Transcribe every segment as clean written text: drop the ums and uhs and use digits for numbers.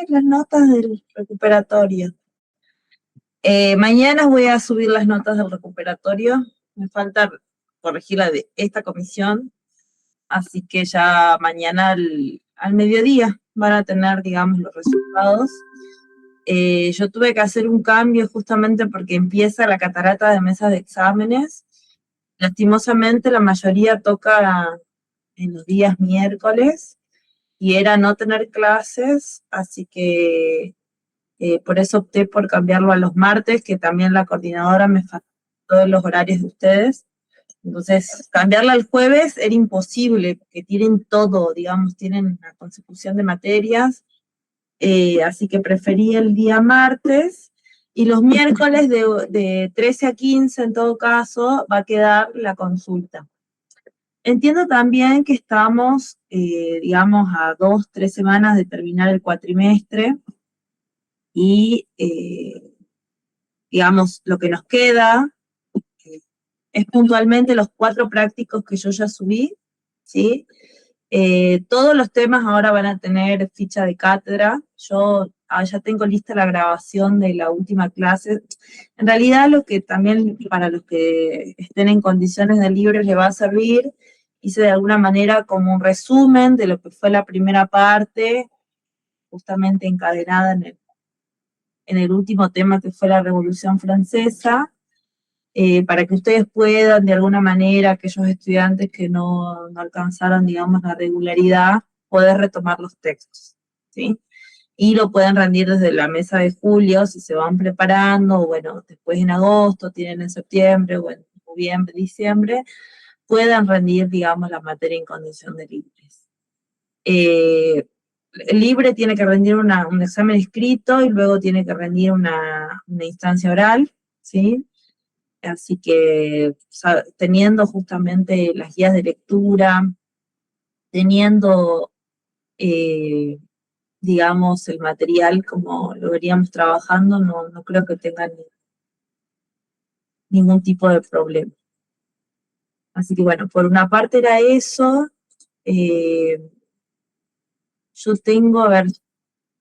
las notas del recuperatorio. Mañana voy a subir las notas del recuperatorio. Me falta corregir la de esta comisión. Así que ya mañana al mediodía van a tener, digamos, los resultados. Yo tuve que hacer un cambio justamente porque empieza la catarata de mesas de exámenes. Lastimosamente la mayoría toca en los días miércoles y era no tener clases, así que por eso opté por cambiarlo a los martes, que también la coordinadora me faltó todos los horarios de ustedes. Entonces, cambiarla al jueves era imposible, porque tienen todo, digamos, tienen una consecución de materias, así que preferí el día martes, y los miércoles de 13 a 15, en todo caso, va a quedar la consulta. Entiendo también que estamos, digamos, a 2, 3 semanas de terminar el cuatrimestre, y, digamos, lo que nos queda es puntualmente los 4 prácticos que yo ya subí, ¿sí? Todos los temas ahora van a tener ficha de cátedra. Yo ya tengo lista la grabación de la última clase. En realidad, lo que también para los que estén en condiciones de libre les va a servir, hice de alguna manera como un resumen de lo que fue la primera parte, justamente encadenada en el último tema que fue la Revolución Francesa, para que ustedes puedan, de alguna manera, aquellos estudiantes que no alcanzaron, digamos, la regularidad, poder retomar los textos, ¿sí? Y lo pueden rendir desde la mesa de julio, si se van preparando, bueno, después en agosto, tienen en septiembre, o en noviembre, diciembre, puedan rendir, digamos, la materia en condición de libres. El libre tiene que rendir un examen escrito y luego tiene que rendir una instancia oral, ¿sí? Así que teniendo justamente las guías de lectura, teniendo, digamos, el material como lo veríamos trabajando, no creo que tengan ningún tipo de problema. Así que bueno, por una parte era eso. Yo tengo, a ver,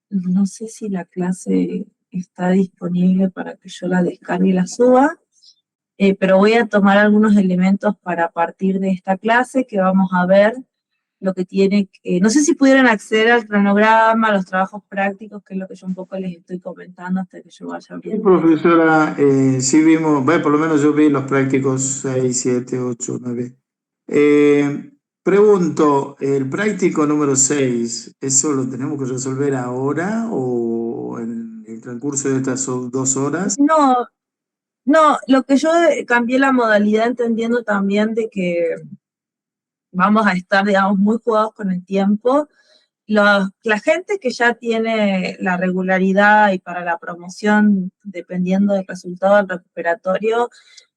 no sé si la clase está disponible para que yo la descargue y la suba. Pero voy a tomar algunos elementos para partir de esta clase que vamos a ver lo que tiene, no sé si pudieron acceder al cronograma, a los trabajos prácticos, que es lo que yo un poco les estoy comentando hasta que yo vaya Sí, viendo. profesora, sí vimos, bueno, por lo menos yo vi los prácticos 6, 7, 8, 9. Pregunto, el práctico número 6, ¿eso lo tenemos que resolver ahora o en el transcurso de estas 2 horas? No, lo que yo cambié la modalidad entendiendo también de que vamos a estar, digamos, muy jugados con el tiempo. La gente que ya tiene la regularidad y para la promoción, dependiendo del resultado del recuperatorio,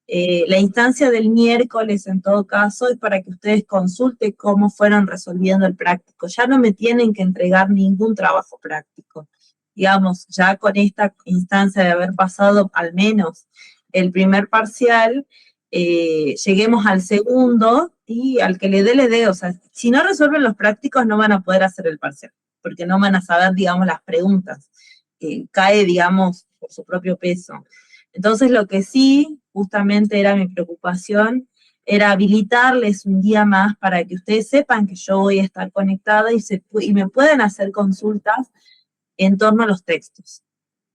la instancia del miércoles, en todo caso, es para que ustedes consulten cómo fueron resolviendo el práctico. Ya no me tienen que entregar ningún trabajo práctico. Digamos, ya con esta instancia de haber pasado al menos el primer parcial, lleguemos al segundo y al que le dé. O sea, si no resuelven los prácticos no van a poder hacer el parcial, porque no van a saber, digamos, las preguntas. Cae, digamos, por su propio peso. Entonces, lo que sí, justamente era mi preocupación, era habilitarles un día más para que ustedes sepan que yo voy a estar conectada y me pueden hacer consultas en torno a los textos,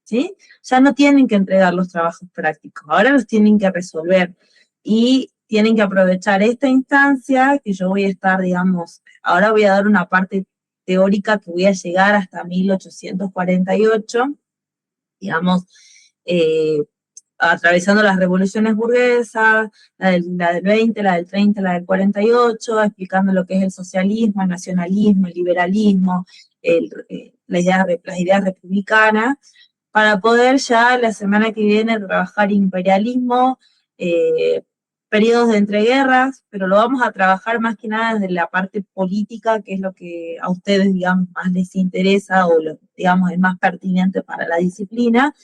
¿sí? Ya no tienen que entregar los trabajos prácticos, ahora los tienen que resolver y tienen que aprovechar esta instancia que yo voy a estar, digamos, ahora voy a dar una parte teórica que voy a llegar hasta 1848, digamos, atravesando las revoluciones burguesas, la del 20, la del 30, la del 48, explicando lo que es el socialismo, el nacionalismo, el liberalismo, las ideas republicanas, para poder ya la semana que viene trabajar imperialismo, periodos de entreguerras, pero lo vamos a trabajar más que nada desde la parte política, que es lo que a ustedes, digamos, más les interesa o, digamos, es más pertinente para la disciplina.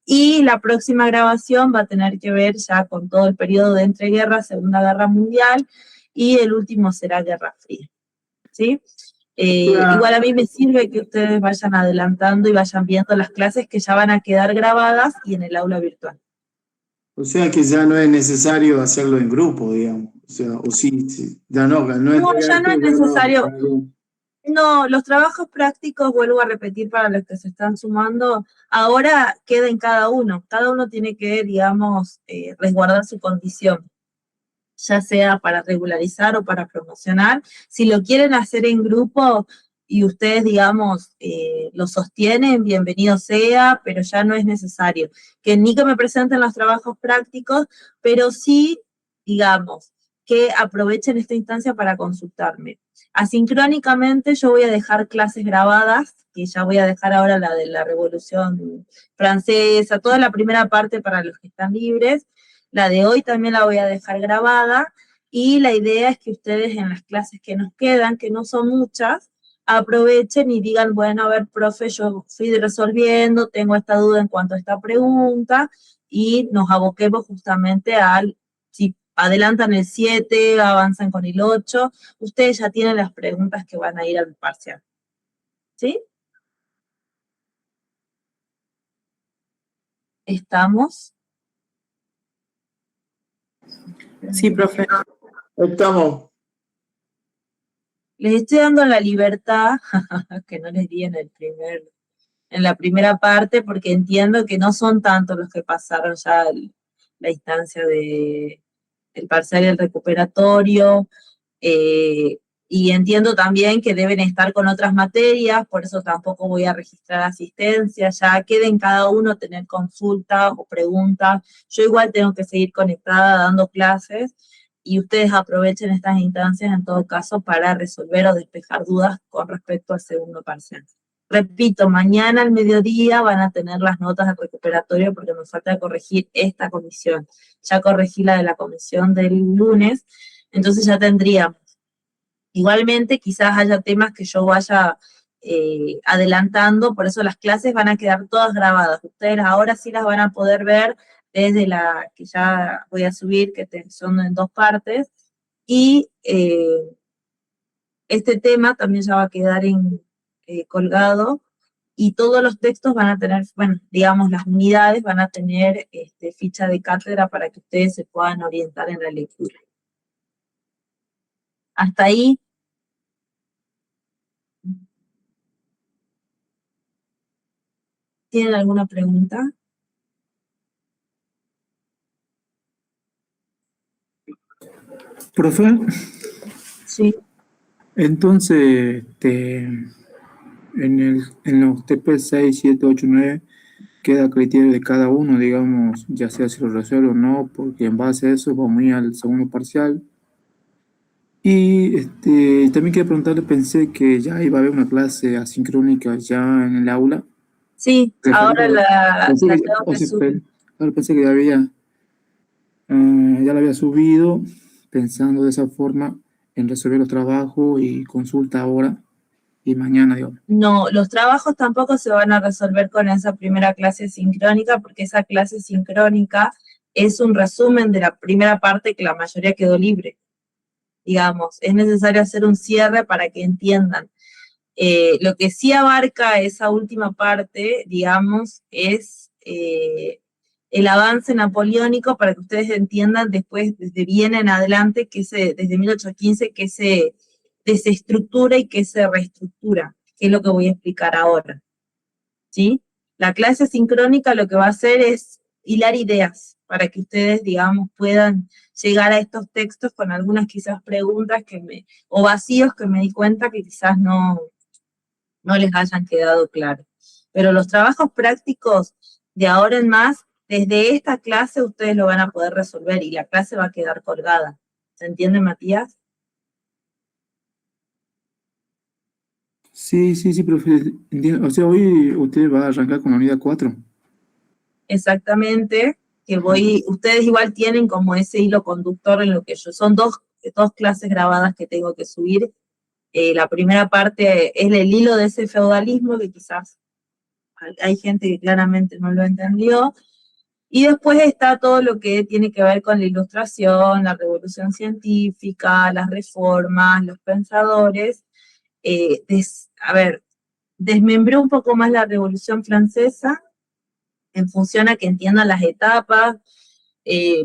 Y la próxima grabación va a tener que ver ya con todo el periodo de entreguerras, Segunda Guerra Mundial, y el último será Guerra Fría, ¿sí? Igual a mí me sirve que ustedes vayan adelantando y vayan viendo las clases que ya van a quedar grabadas y en el aula virtual. O sea que ya no es necesario hacerlo en grupo, digamos. O sea, o sí, sí. Ya no es No, ya no pegarte, es ya no. necesario. No, los trabajos prácticos, vuelvo a repetir para los que se están sumando, ahora queda en cada uno. Cada uno tiene que, digamos, resguardar su condición, ya sea para regularizar o para promocionar. Si lo quieren hacer en grupo y ustedes, digamos, lo sostienen, bienvenido sea, pero ya no es necesario. Que ni que me presenten los trabajos prácticos, pero sí, digamos, que aprovechen esta instancia para consultarme. Asincrónicamente yo voy a dejar clases grabadas, que ya voy a dejar ahora la de la Revolución Francesa, toda la primera parte para los que están libres. La de hoy también la voy a dejar grabada y la idea es que ustedes en las clases que nos quedan, que no son muchas, aprovechen y digan, bueno, a ver, profe, yo fui resolviendo, tengo esta duda en cuanto a esta pregunta, y nos aboquemos justamente al, si adelantan el 7, avanzan con el 8, ustedes ya tienen las preguntas que van a ir al parcial. ¿Sí? ¿Estamos? Sí, profe. Estamos. Les estoy dando la libertad que no les di en la primera parte, porque entiendo que no son tantos los que pasaron ya la instancia del parcial y el recuperatorio, y entiendo también que deben estar con otras materias, por eso tampoco voy a registrar asistencia, ya queden cada uno tener consultas o preguntas. Yo igual tengo que seguir conectada dando clases, y ustedes aprovechen estas instancias en todo caso para resolver o despejar dudas con respecto al segundo parcial. Repito, mañana al mediodía van a tener las notas del recuperatorio porque me falta corregir esta comisión. Ya corregí la de la comisión del lunes, entonces ya tendríamos. Igualmente, quizás haya temas que yo vaya adelantando, por eso las clases van a quedar todas grabadas. Ustedes ahora sí las van a poder ver desde la que ya voy a subir, que son en 2 partes, y este tema también ya va a quedar colgado, y todos los textos van a tener, bueno, digamos, las unidades van a tener ficha de cátedra para que ustedes se puedan orientar en la lectura. Hasta ahí. ¿Tienen alguna pregunta? Profe, Sí. entonces, en los TP 6, 7, 8, 9, queda a criterio de cada uno, digamos, ya sea si lo resuelve o no, porque en base a eso vamos a ir al segundo parcial. Y también quería preguntarle, pensé que ya iba a haber una clase asincrónica ya en el aula. Sí, ahora tengo que subir. Ahora pensé que ya la había subido, pensando de esa forma en resolver los trabajos y consulta ahora y mañana, digo. No, los trabajos tampoco se van a resolver con esa primera clase sincrónica, porque esa clase sincrónica es un resumen de la primera parte que la mayoría quedó libre. Digamos, es necesario hacer un cierre para que entiendan. Lo que sí abarca esa última parte, digamos, es el avance napoleónico, para que ustedes entiendan después, desde bien en adelante, desde 1815, que se desestructura y que se reestructura, que es lo que voy a explicar ahora. ¿Sí? La clase sincrónica lo que va a hacer es hilar ideas para que ustedes, digamos, puedan llegar a estos textos con algunas quizás preguntas o vacíos que me di cuenta que quizás no les hayan quedado claros. Pero los trabajos prácticos de ahora en más, desde esta clase ustedes lo van a poder resolver y la clase va a quedar colgada. ¿Se entiende, Matías? Sí, profe, entiendo. O sea, hoy usted va a arrancar con la unidad 4. Exactamente, ustedes igual tienen como ese hilo conductor en lo que son dos clases grabadas que tengo que subir. La primera parte es el hilo de ese feudalismo, que quizás hay gente que claramente no lo entendió, y después está todo lo que tiene que ver con la ilustración, la revolución científica, las reformas, los pensadores, desmembré un poco más la Revolución Francesa en función a que entiendan las etapas.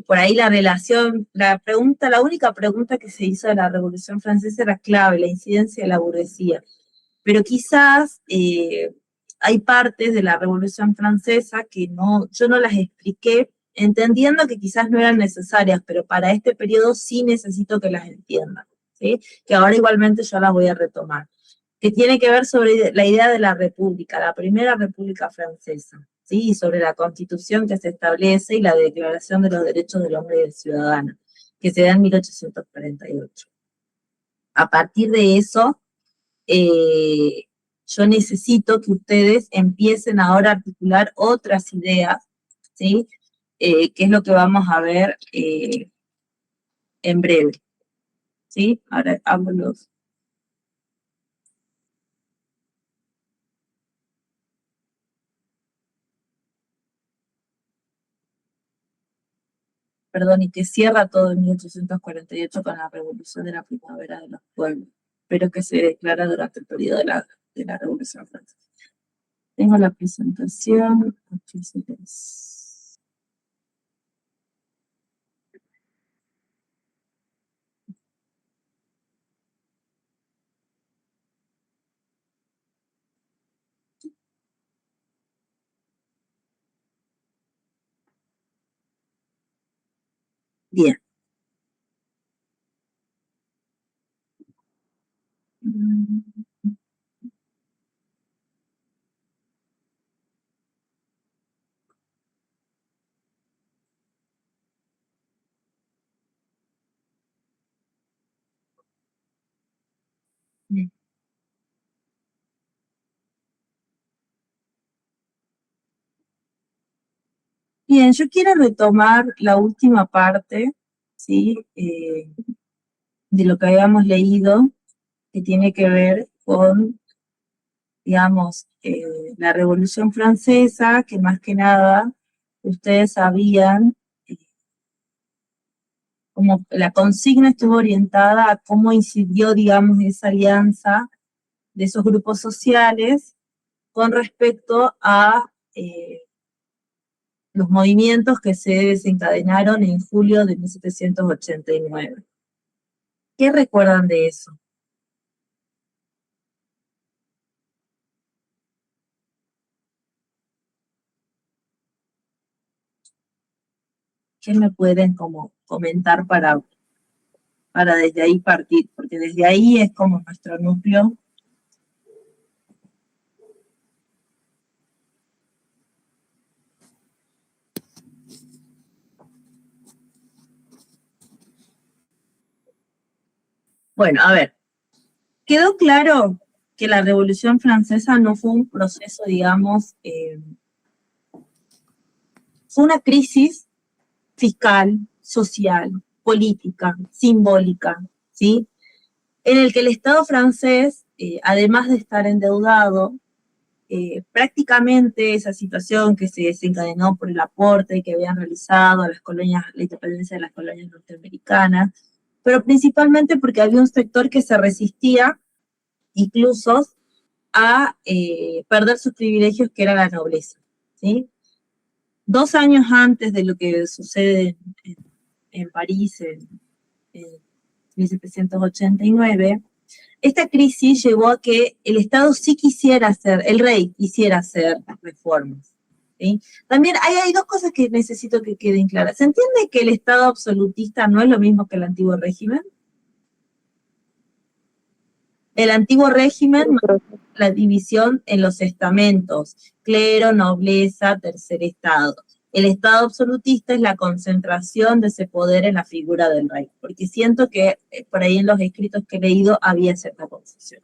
Por ahí la relación, la única pregunta que se hizo de la Revolución Francesa era clave, la incidencia de la burguesía. Pero quizás hay partes de la Revolución Francesa que yo no las expliqué, entendiendo que quizás no eran necesarias, pero para este periodo sí necesito que las entiendan, ¿sí? Que ahora igualmente yo las voy a retomar, que tiene que ver sobre la idea de la república, la primera república francesa, ¿sí? Y sobre la constitución que se establece y la declaración de los derechos del hombre y del ciudadano, que se da en 1848. A partir de eso, yo necesito que ustedes empiecen ahora a articular otras ideas, ¿sí? Que es lo que vamos a ver en breve, ¿sí? Ahora hago los... Perdón, y que cierra todo en 1848 con la Revolución de la Primavera de los Pueblos, pero que se declara durante el periodo de la Revolución Francesa. Tengo la presentación. Bien. Bien, yo quiero retomar la última parte, ¿sí? De lo que habíamos leído, que tiene que ver con, digamos, la Revolución Francesa, que más que nada ustedes sabían, como la consigna estuvo orientada a cómo incidió, digamos, esa alianza de esos grupos sociales con respecto a los movimientos que se desencadenaron en julio de 1789. ¿Qué recuerdan de eso? ¿Qué me pueden como comentar para desde ahí partir? Porque desde ahí es como nuestro núcleo. Bueno, a ver, quedó claro que la Revolución Francesa no fue un proceso, digamos, fue una crisis fiscal, social, política, simbólica, ¿sí? En el que el Estado francés, además de estar endeudado, prácticamente esa situación que se desencadenó por el aporte que habían realizado a las colonias, la independencia de las colonias norteamericanas, pero principalmente porque había un sector que se resistía incluso a perder sus privilegios, que era la nobleza, ¿sí? 2 años antes de lo que sucede en París, en 1789, esta crisis llevó a que el Estado sí quisiera hacer, el rey quisiera hacer reformas, ¿sí? También hay 2 cosas que necesito que queden claras. ¿Se entiende que el Estado absolutista no es lo mismo que el antiguo régimen? El antiguo régimen, la división en los estamentos, clero, nobleza, tercer estado. El Estado absolutista es la concentración de ese poder en la figura del rey, porque siento que por ahí en los escritos que he leído había cierta confusión.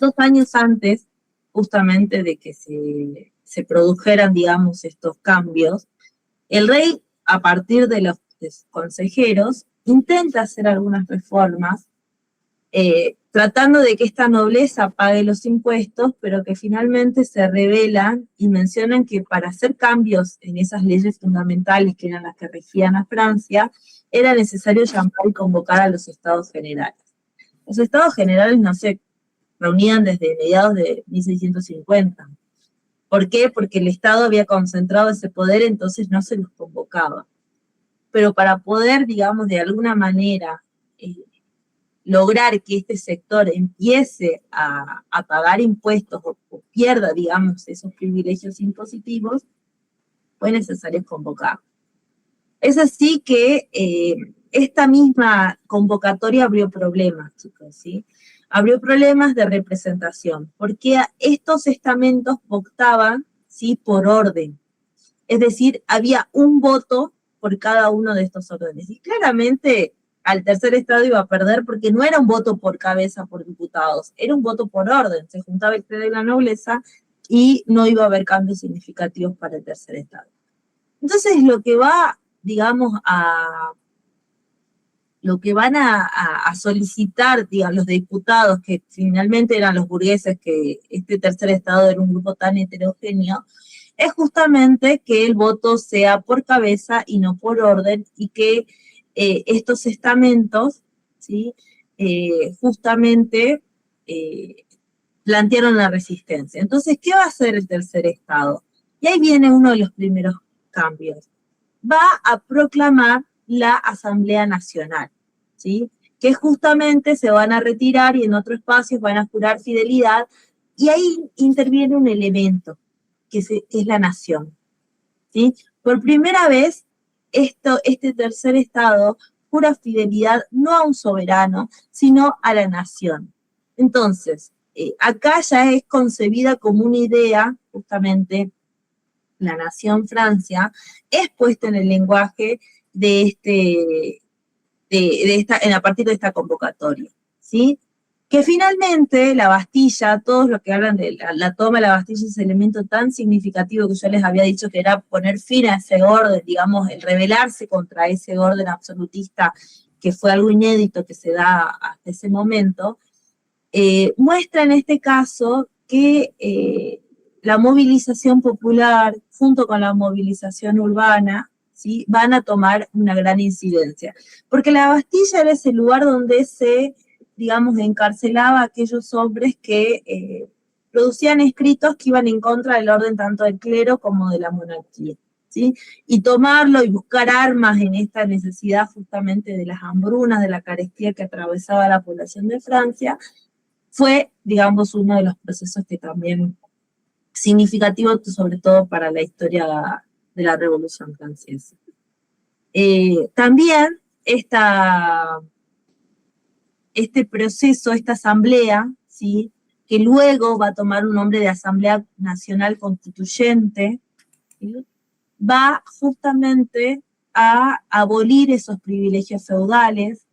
2 años antes, justamente de que se produjeran, digamos, estos cambios, el rey, a partir de los consejeros, intenta hacer algunas reformas, tratando de que esta nobleza pague los impuestos, pero que finalmente se rebelan y mencionan que para hacer cambios en esas leyes fundamentales que eran las que regían a Francia, era necesario llamar y convocar a los estados generales. Los estados generales no se reunían desde mediados de 1650. ¿Por qué? Porque el Estado había concentrado ese poder, entonces no se los convocaba. Pero para poder, digamos, de alguna manera lograr que este sector empiece a pagar impuestos o pierda, digamos, esos privilegios impositivos, fue necesario convocar. Es así que esta misma convocatoria abrió problemas, chicos, ¿sí? Abrió problemas de representación, porque estos estamentos votaban, ¿sí?, por orden. Es decir, había un voto por cada uno de estos órdenes. Y claramente al tercer estado iba a perder porque no era un voto por cabeza por diputados, era un voto por orden. Se juntaba el clero y la nobleza y no iba a haber cambios significativos para el tercer estado. Entonces lo que va, digamos, lo que van a solicitar, digamos, los diputados, que finalmente eran los burgueses, que este tercer estado era un grupo tan heterogéneo, es justamente que el voto sea por cabeza y no por orden, y que estos estamentos, ¿sí?, justamente plantearon la resistencia. Entonces, ¿qué va a hacer el tercer estado? Y ahí viene uno de los primeros cambios. Va a proclamar la Asamblea Nacional, ¿sí?, que justamente se van a retirar y en otros espacios van a jurar fidelidad, y ahí interviene un elemento, que es la nación, ¿sí? Por primera vez, este tercer estado jura fidelidad no a un soberano, sino a la nación. Entonces, acá ya es concebida como una idea, justamente, la nación Francia, es puesta en el lenguaje a partir de esta convocatoria, ¿sí? Que finalmente la Bastilla, todos los que hablan de la toma de la Bastilla, ese elemento tan significativo que yo les había dicho que era poner fin a ese orden, digamos, el rebelarse contra ese orden absolutista, que fue algo inédito que se da hasta ese momento, muestra en este caso que la movilización popular, junto con la movilización urbana, ¿sí?, van a tomar una gran incidencia. Porque la Bastilla era ese lugar donde se, digamos, encarcelaba a aquellos hombres que producían escritos que iban en contra del orden tanto del clero como de la monarquía, ¿sí? Y tomarlo y buscar armas en esta necesidad justamente de las hambrunas, de la carestía que atravesaba la población de Francia, fue, digamos, uno de los procesos que también significativo, sobre todo para la historia de la Revolución Francesa. También este proceso, esta asamblea, ¿sí?, que luego va a tomar un nombre de Asamblea Nacional Constituyente, ¿sí?, va justamente a abolir esos privilegios feudales,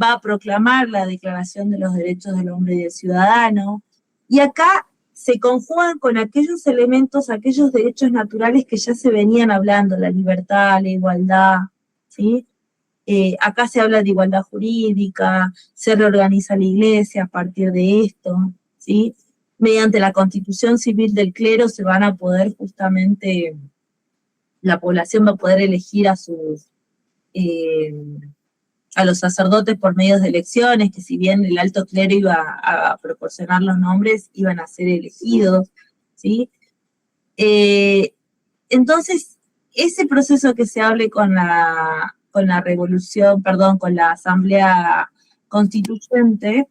va a proclamar la Declaración de los Derechos del Hombre y del Ciudadano, y acá se conjugan con aquellos elementos, aquellos derechos naturales que ya se venían hablando, la libertad, la igualdad, ¿sí? Acá se habla de igualdad jurídica, se reorganiza la iglesia a partir de esto, ¿sí? Mediante la constitución civil del clero se van a poder justamente, la población va a poder elegir a los sacerdotes por medios de elecciones, que si bien el alto clero iba a proporcionar los nombres, iban a ser elegidos, ¿sí? Entonces, ese proceso que se hable con la revolución, perdón, con la asamblea constituyente,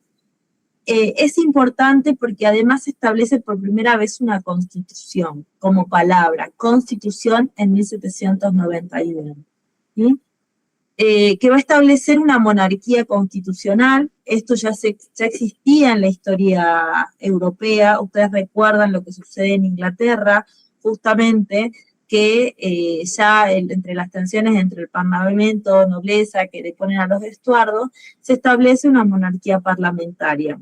es importante porque además establece por primera vez una constitución como palabra, constitución en 1791, ¿sí? Que va a establecer una monarquía constitucional. Esto ya existía en la historia europea. Ustedes recuerdan lo que sucede en Inglaterra, justamente, que ya entre las tensiones entre el parlamento, nobleza, que le ponen a los estuardos, se establece una monarquía parlamentaria.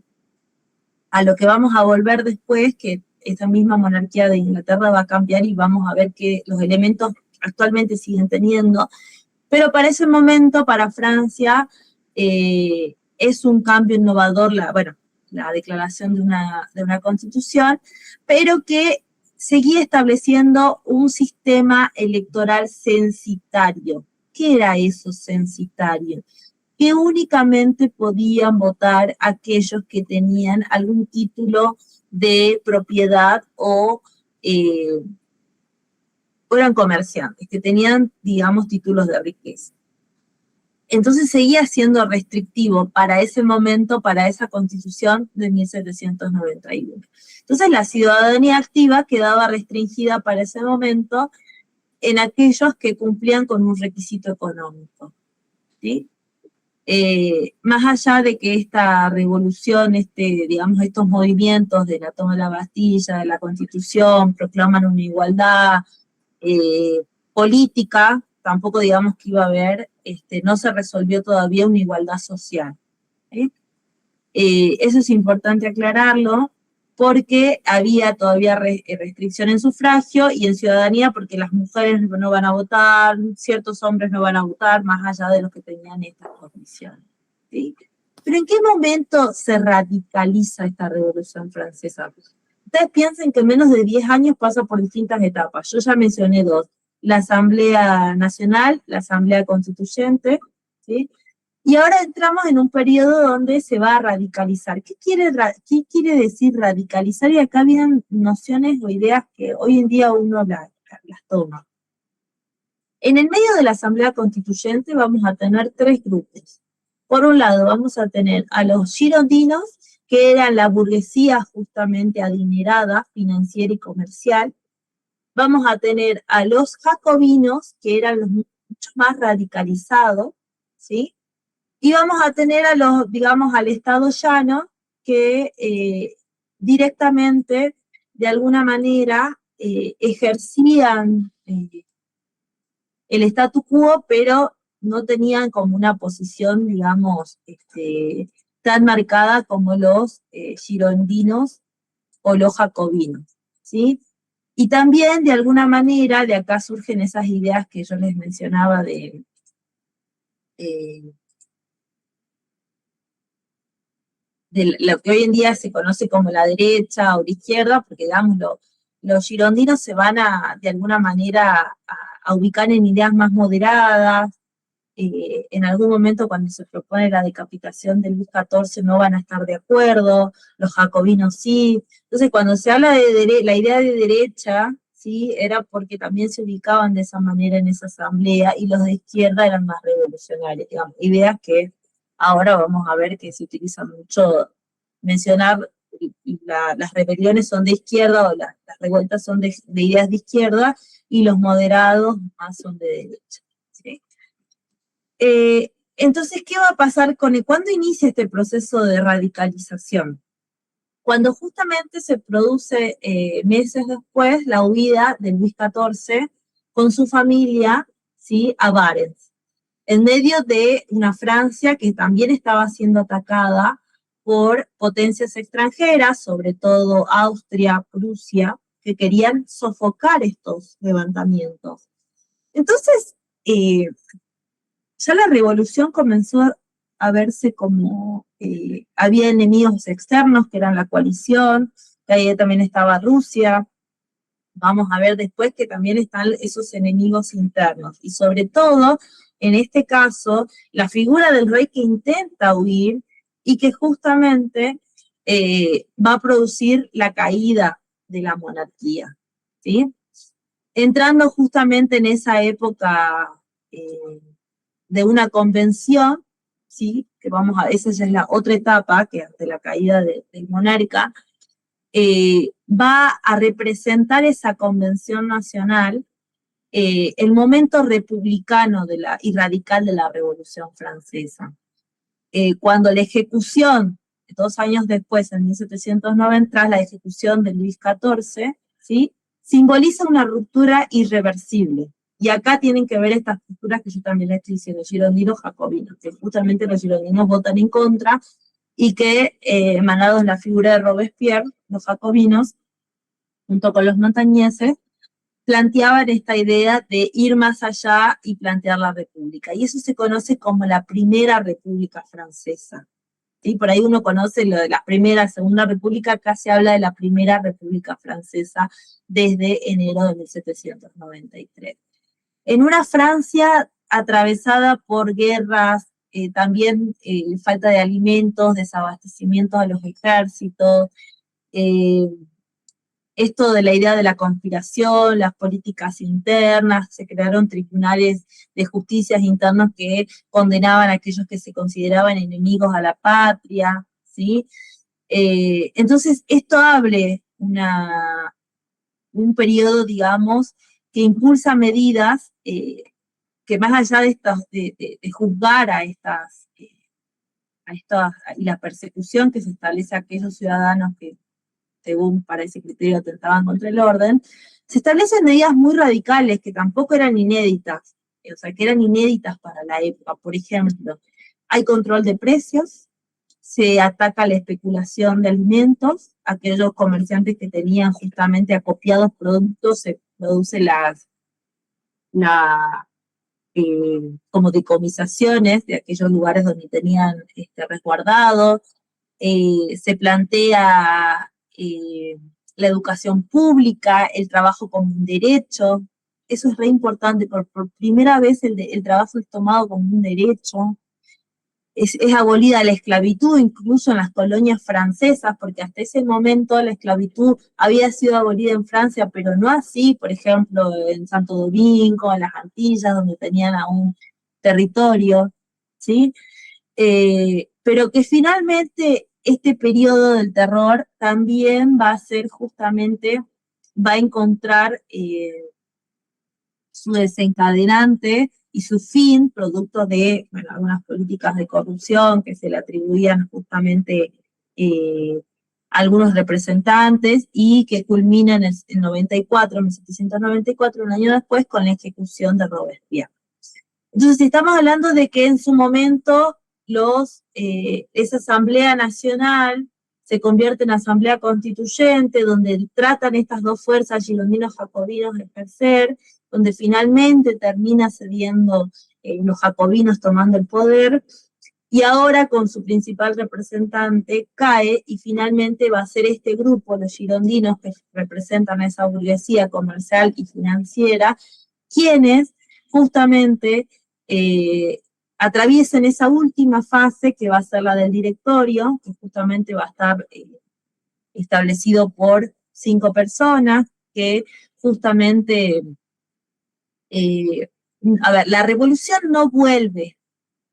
A lo que vamos a volver después, que esa misma monarquía de Inglaterra va a cambiar y vamos a ver que los elementos actualmente siguen teniendo. Pero para ese momento, para Francia, es un cambio innovador, la declaración de una constitución, pero que seguía estableciendo un sistema electoral censitario. ¿Qué era eso censitario? que únicamente podían votar aquellos que tenían algún título de propiedad o eran comerciantes, que tenían, digamos, títulos de riqueza. Entonces seguía siendo restrictivo para ese momento, para esa constitución de 1791. Entonces la ciudadanía activa quedaba restringida para ese momento en aquellos que cumplían con un requisito económico, ¿sí? Más allá de que esta revolución, digamos, estos movimientos de la toma de la Bastilla, de la Constitución, proclaman una igualdad política, tampoco digamos que iba a haber, no se resolvió todavía una igualdad social. ¿Sí? Eso es importante aclararlo, porque había todavía restricción en sufragio y en ciudadanía, porque las mujeres no van a votar, ciertos hombres no van a votar, más allá de los que tenían estas condiciones. ¿Sí? Pero ¿en qué momento se radicaliza esta Revolución Francesa? Ustedes piensen que en menos de 10 años pasa por distintas etapas. Yo ya mencioné dos: la Asamblea Nacional, la Asamblea Constituyente, ¿sí? Y ahora entramos en un periodo donde se va a radicalizar. ¿Qué quiere decir radicalizar? Y acá vienen nociones o ideas que hoy en día uno las toma. En el medio de la Asamblea Constituyente vamos a tener tres grupos. Por un lado vamos a tener a los girondinos, que eran la burguesía justamente adinerada, financiera y comercial. Vamos a tener a los jacobinos, que eran los mucho más radicalizados, ¿sí? Y vamos a tener a los, digamos, al Estado llano, que directamente, de alguna manera, ejercían el statu quo, pero no tenían como una posición, digamos, tan marcada como los girondinos o los jacobinos, ¿sí? Y también, de alguna manera, de acá surgen esas ideas que yo les mencionaba de lo que hoy en día se conoce como la derecha o la izquierda, porque digamos, los girondinos se van de alguna manera a ubicar en ideas más moderadas. En algún momento cuando se propone la decapitación de Luis XIV no van a estar de acuerdo, los jacobinos sí. Entonces cuando se habla de la idea de derecha, ¿sí? Era porque también se ubicaban de esa manera en esa asamblea, y los de izquierda eran más revolucionarios, digamos, ideas que ahora vamos a ver que se utilizan mucho, mencionar las rebeliones son de izquierda, o las revueltas son de ideas de izquierda, y los moderados más son de derecha, ¿sí? Entonces, ¿qué va a pasar cuándo inicia este proceso de radicalización? Cuando justamente se produce meses después la huida de Luis XIV con su familia, ¿sí? A Barents, en medio de una Francia que también estaba siendo atacada por potencias extranjeras, sobre todo Austria, Prusia, que querían sofocar estos levantamientos. Entonces, ya la revolución comenzó a verse como había enemigos externos, que eran la coalición, que ahí también estaba Rusia. Vamos a ver después que también están esos enemigos internos. Y sobre todo, en este caso, la figura del rey que intenta huir y que justamente va a producir la caída de la monarquía, ¿sí? Entrando justamente en esa época de una convención, ¿sí? Que esa ya es la otra etapa, que ante la caída del monarca, va a representar esa convención nacional el momento republicano y radical de la Revolución Francesa. Cuando la ejecución, 2 años después, en 1790, tras la ejecución de Luis XIV, ¿sí? Simboliza una ruptura irreversible. Y acá tienen que ver estas posturas que yo también les estoy diciendo, girondinos jacobinos, que justamente los girondinos votan en contra, y que, emanados en la figura de Robespierre, los jacobinos, junto con los montañeses, planteaban esta idea de ir más allá y plantear la república. Y eso se conoce como la Primera República Francesa. ¿Sí? Por ahí uno conoce lo de la Primera, Segunda República, acá se habla de la Primera República Francesa desde enero de 1793. En una Francia atravesada por guerras, también falta de alimentos, desabastecimiento a los ejércitos, esto de la idea de la conspiración, las políticas internas, se crearon tribunales de justicias internos que condenaban a aquellos que se consideraban enemigos a la patria, ¿sí? Entonces, esto abre un periodo, digamos, que impulsa medidas que más allá de juzgar a estas, y la persecución que se establece a aquellos ciudadanos que, según para ese criterio, atentaban contra el orden, se establecen medidas muy radicales que tampoco eran inéditas, o sea, que eran inéditas para la época. Por ejemplo, hay control de precios, se ataca la especulación de alimentos, aquellos comerciantes que tenían justamente acopiados productos, se produce como decomisaciones de aquellos lugares donde tenían resguardados, se plantea la educación pública, el trabajo como un derecho, eso es re importante, por primera vez el trabajo es tomado como un derecho, es abolida la esclavitud, incluso en las colonias francesas, porque hasta ese momento la esclavitud había sido abolida en Francia, pero no así, por ejemplo, en Santo Domingo, en las Antillas, donde tenían aún territorio, ¿sí? Pero que finalmente este periodo del terror también va a ser justamente, va a encontrar su desencadenante y su fin, producto de algunas políticas de corrupción que se le atribuían justamente a algunos representantes y que culminan en 1794, un año después, con la ejecución de Robespierre. Entonces, estamos hablando de que en su momento esa Asamblea Nacional se convierte en Asamblea Constituyente, donde tratan estas dos fuerzas, girondinos-jacobinos, de ejercer, donde finalmente termina cediendo los jacobinos tomando el poder, y ahora con su principal representante cae, y finalmente va a ser este grupo, los girondinos, que representan a esa burguesía comercial y financiera, quienes justamente atraviesen esa última fase que va a ser la del directorio, que justamente va a estar establecido por 5 personas, que justamente, a ver, la revolución no vuelve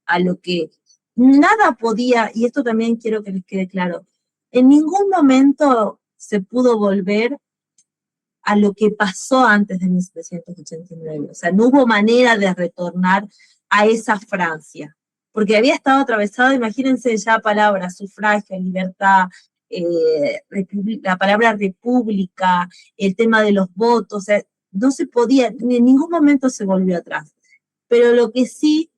a lo que nada podía, y esto también quiero que les quede claro, en ningún momento se pudo volver a lo que pasó antes de 1789. O sea, no hubo manera de retornar a esa Francia, porque había estado atravesado, imagínense ya palabras, sufragio, libertad, la palabra república, el tema de los votos, o sea, no se podía, en ningún momento se volvió atrás. Pero lo que sí,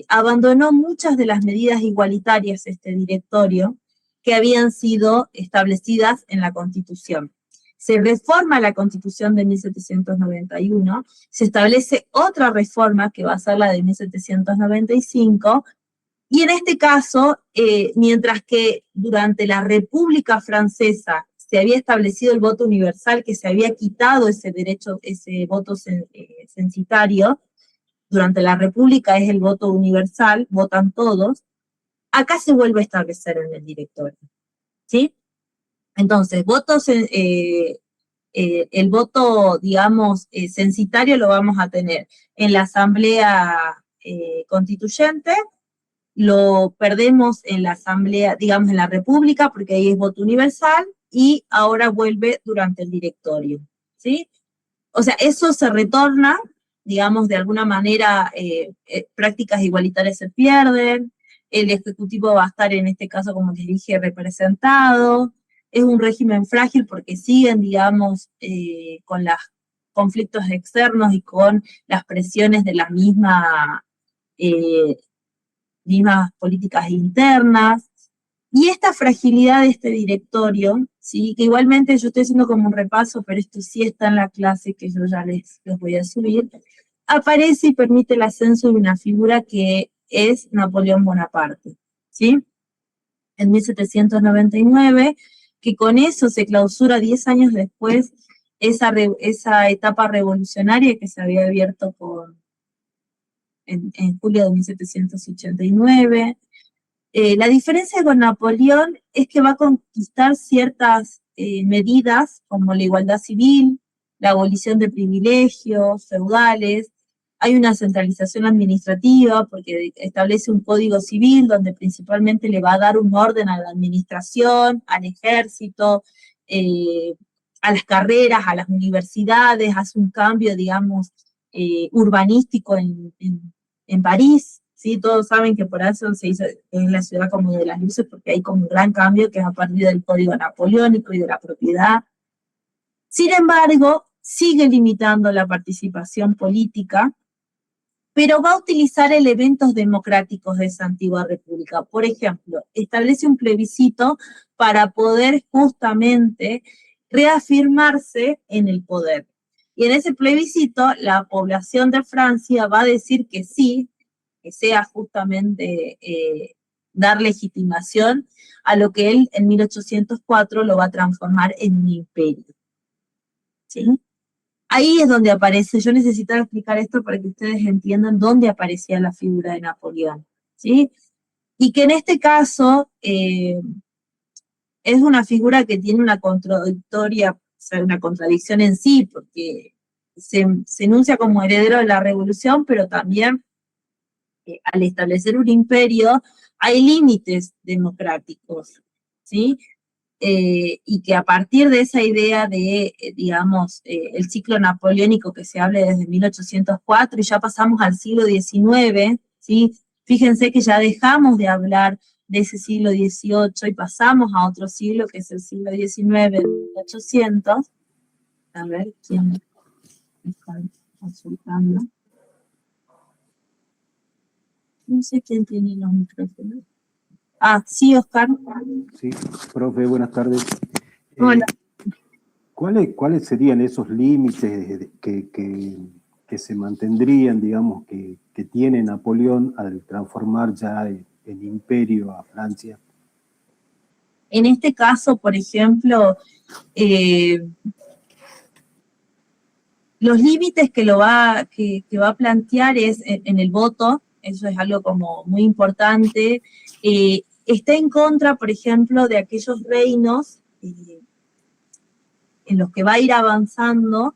abandonó muchas de las medidas igualitarias este directorio que habían sido establecidas en la Constitución. Se reforma la Constitución de 1791, se establece otra reforma que va a ser la de 1795, y en este caso, mientras que durante la República Francesa se había establecido el voto universal, que se había quitado ese derecho, ese voto censitario, durante la República es el voto universal, votan todos, acá se vuelve a establecer en el directorio, ¿sí? Entonces, el voto, digamos, censitario lo vamos a tener en la Asamblea Constituyente, lo perdemos en la Asamblea, digamos, en la República, porque ahí es voto universal, y ahora vuelve durante el directorio, ¿sí? O sea, eso se retorna, digamos, de alguna manera, prácticas igualitarias se pierden, el Ejecutivo va a estar, en este caso, como les dije, representado, es un régimen frágil porque siguen, digamos, con los conflictos externos y con las presiones de las mismas políticas internas, y esta fragilidad de este directorio, ¿sí? Que igualmente yo estoy haciendo como un repaso, pero esto sí está en la clase que yo ya les voy a subir, aparece y permite el ascenso de una figura que es Napoleón Bonaparte, ¿sí? En 1799, que con eso se clausura 10 años después esa etapa revolucionaria que se había abierto en julio de 1789. La diferencia con Napoleón es que va a conquistar ciertas medidas como la igualdad civil, la abolición de privilegios feudales, hay una centralización administrativa porque establece un código civil donde principalmente le va a dar un orden a la administración, al ejército, a las carreras, a las universidades, hace un cambio, digamos, urbanístico en París, ¿sí? Todos saben que por eso se hizo en la ciudad como de las luces, porque hay como un gran cambio que es a partir del código napoleónico y de la propiedad. Sin embargo, sigue limitando la participación política, pero va a utilizar elementos democráticos de esa antigua república. Por ejemplo, establece un plebiscito para poder justamente reafirmarse en el poder. Y en ese plebiscito, la población de Francia va a decir que sí, que sea justamente dar legitimación a lo que él en 1804 lo va a transformar en un imperio. ¿Sí? Ahí es donde aparece, yo necesitaba explicar esto para que ustedes entiendan dónde aparecía la figura de Napoleón, ¿sí? Y que en este caso es una figura que tiene una contradictoria, o sea, una contradicción en sí, porque se enuncia como heredero de la revolución, pero también al establecer un imperio hay límites democráticos, ¿sí? Y que a partir de esa idea de, digamos, el ciclo napoleónico que se habla desde 1804 y ya pasamos al siglo XIX, ¿sí? Fíjense que ya dejamos de hablar de ese siglo XVIII y pasamos a otro siglo que es el siglo XIX, de 1800. A ver, ¿quién está consultando? No sé quién tiene los micrófonos. Ah, sí, Oscar. Sí, profe, buenas tardes. Hola. ¿Cuáles serían esos límites que se mantendrían, digamos, que tiene Napoleón al transformar ya el imperio a Francia? En este caso, por ejemplo, los límites que va a plantear es en el voto, eso es algo como muy importante. Está en contra, por ejemplo, de aquellos reinos en los que va a ir avanzando,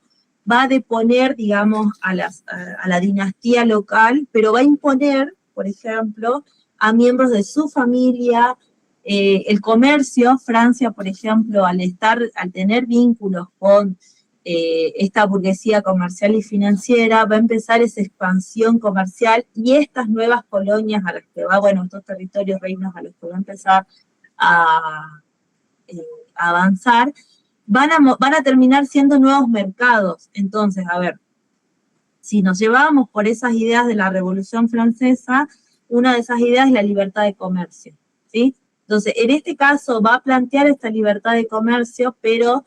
va a deponer, digamos, a la dinastía local, pero va a imponer, por ejemplo, a miembros de su familia, el comercio. Francia, por ejemplo, al tener vínculos con esta burguesía comercial y financiera, va a empezar esa expansión comercial y estas nuevas colonias a las que va, bueno, estos territorios reinos a los que va a empezar a avanzar, van a terminar siendo nuevos mercados. Entonces, a ver, si nos llevamos por esas ideas de la Revolución Francesa, una de esas ideas es la libertad de comercio, ¿sí? Entonces, en este caso va a plantear esta libertad de comercio, pero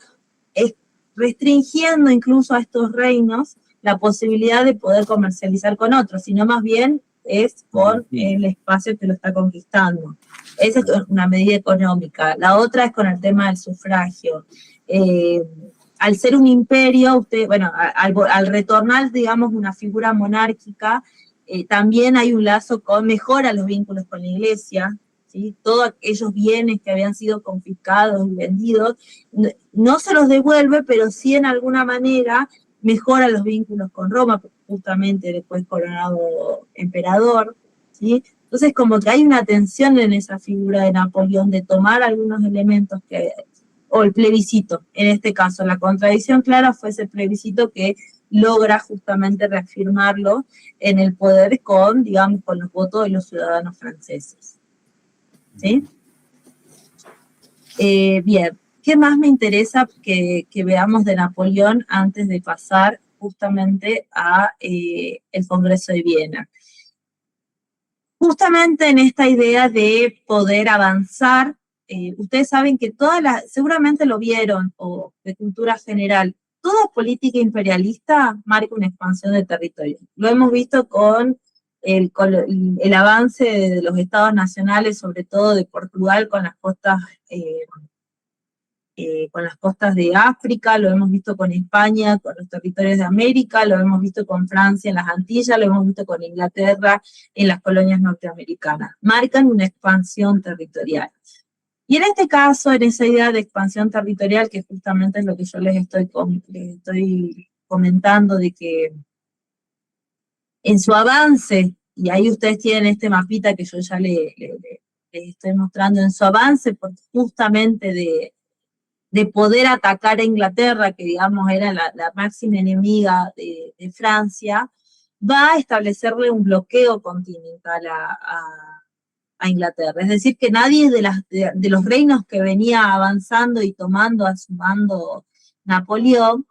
restringiendo incluso a estos reinos la posibilidad de poder comercializar con otros, sino más bien es con el espacio que lo está conquistando. Esa es una medida económica. La otra es con el tema del sufragio. Al ser un imperio, al retornar, digamos, una figura monárquica, también hay un lazo mejora los vínculos con la iglesia, ¿sí? Todos aquellos bienes que habían sido confiscados y vendidos, no se los devuelve, pero sí en alguna manera mejora los vínculos con Roma, justamente después coronado emperador, ¿sí? Entonces como que hay una tensión en esa figura de Napoleón de tomar algunos elementos o el plebiscito, en este caso, la contradicción clara fue ese plebiscito que logra justamente reafirmarlo en el poder con los votos de los ciudadanos franceses. ¿Sí? Bien, ¿qué más me interesa que veamos de Napoleón antes de pasar justamente a el Congreso de Viena? Justamente en esta idea de poder avanzar, ustedes saben que seguramente lo vieron, o de cultura general, toda política imperialista marca una expansión de territorio. Lo hemos visto con el avance de los estados nacionales, sobre todo de Portugal, con las costas con las costas de África, lo hemos visto con España, con los territorios de América, lo hemos visto con Francia en las Antillas, lo hemos visto con Inglaterra en las colonias norteamericanas. Marcan una expansión territorial. Y en este caso, en esa idea de expansión territorial, que justamente es lo que yo les estoy comentando, de que en su avance, y ahí ustedes tienen este mapita que yo ya les estoy mostrando, en su avance, porque justamente de poder atacar a Inglaterra, que digamos era la máxima enemiga de Francia, va a establecerle un bloqueo continental a Inglaterra. Es decir, que nadie de los reinos que venía avanzando y tomando a su mando Napoleón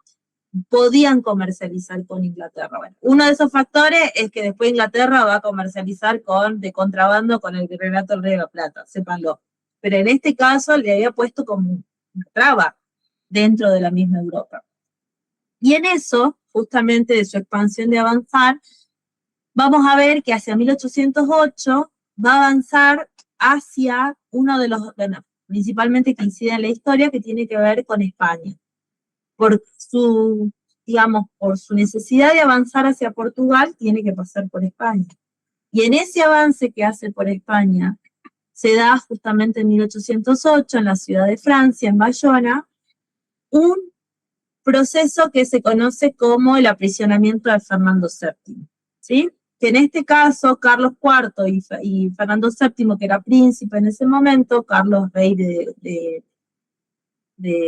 podían comercializar con Inglaterra. Bueno, uno de esos factores es que después Inglaterra va a comercializar de contrabando con el Virreinato del Río de la Plata, sépanlo. Pero en este caso le había puesto como una traba dentro de la misma Europa. Y en eso, justamente de su expansión de avanzar, vamos a ver que hacia 1808 va a avanzar hacia uno de los, bueno, principalmente que incide en la historia, que tiene que ver con España. Por su, digamos, por su necesidad de avanzar hacia Portugal, tiene que pasar por España. Y en ese avance que hace por España, se da justamente en 1808, en la ciudad de Francia, en Bayona, un proceso que se conoce como el aprisionamiento de Fernando VII, ¿sí? Que en este caso, Carlos IV y Fernando VII, que era príncipe en ese momento, Carlos, rey de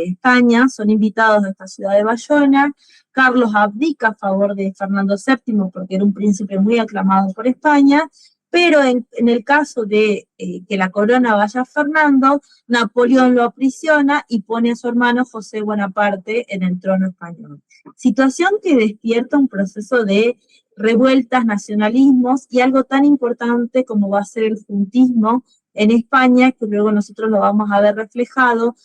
España, son invitados a esta ciudad de Bayona. Carlos abdica a favor de Fernando VII porque era un príncipe muy aclamado por España, pero en el caso de que la corona vaya a Fernando, Napoleón lo aprisiona y pone a su hermano José Bonaparte en el trono español. Situación que despierta un proceso de revueltas, nacionalismos y algo tan importante como va a ser el juntismo en España, que luego nosotros lo vamos a ver reflejado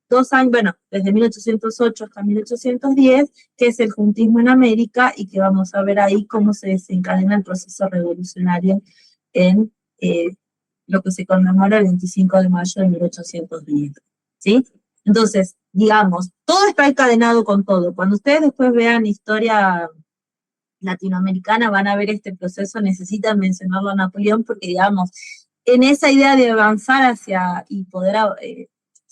2 años, bueno, desde 1808 hasta 1810, que es el juntismo en América, y que vamos a ver ahí cómo se desencadena el proceso revolucionario en lo que se conmemora el 25 de mayo de 1810, ¿sí? Entonces, digamos, todo está encadenado con todo. Cuando ustedes después vean historia latinoamericana, van a ver este proceso, necesitan mencionarlo a Napoleón, porque, digamos, en esa idea de avanzar hacia y poder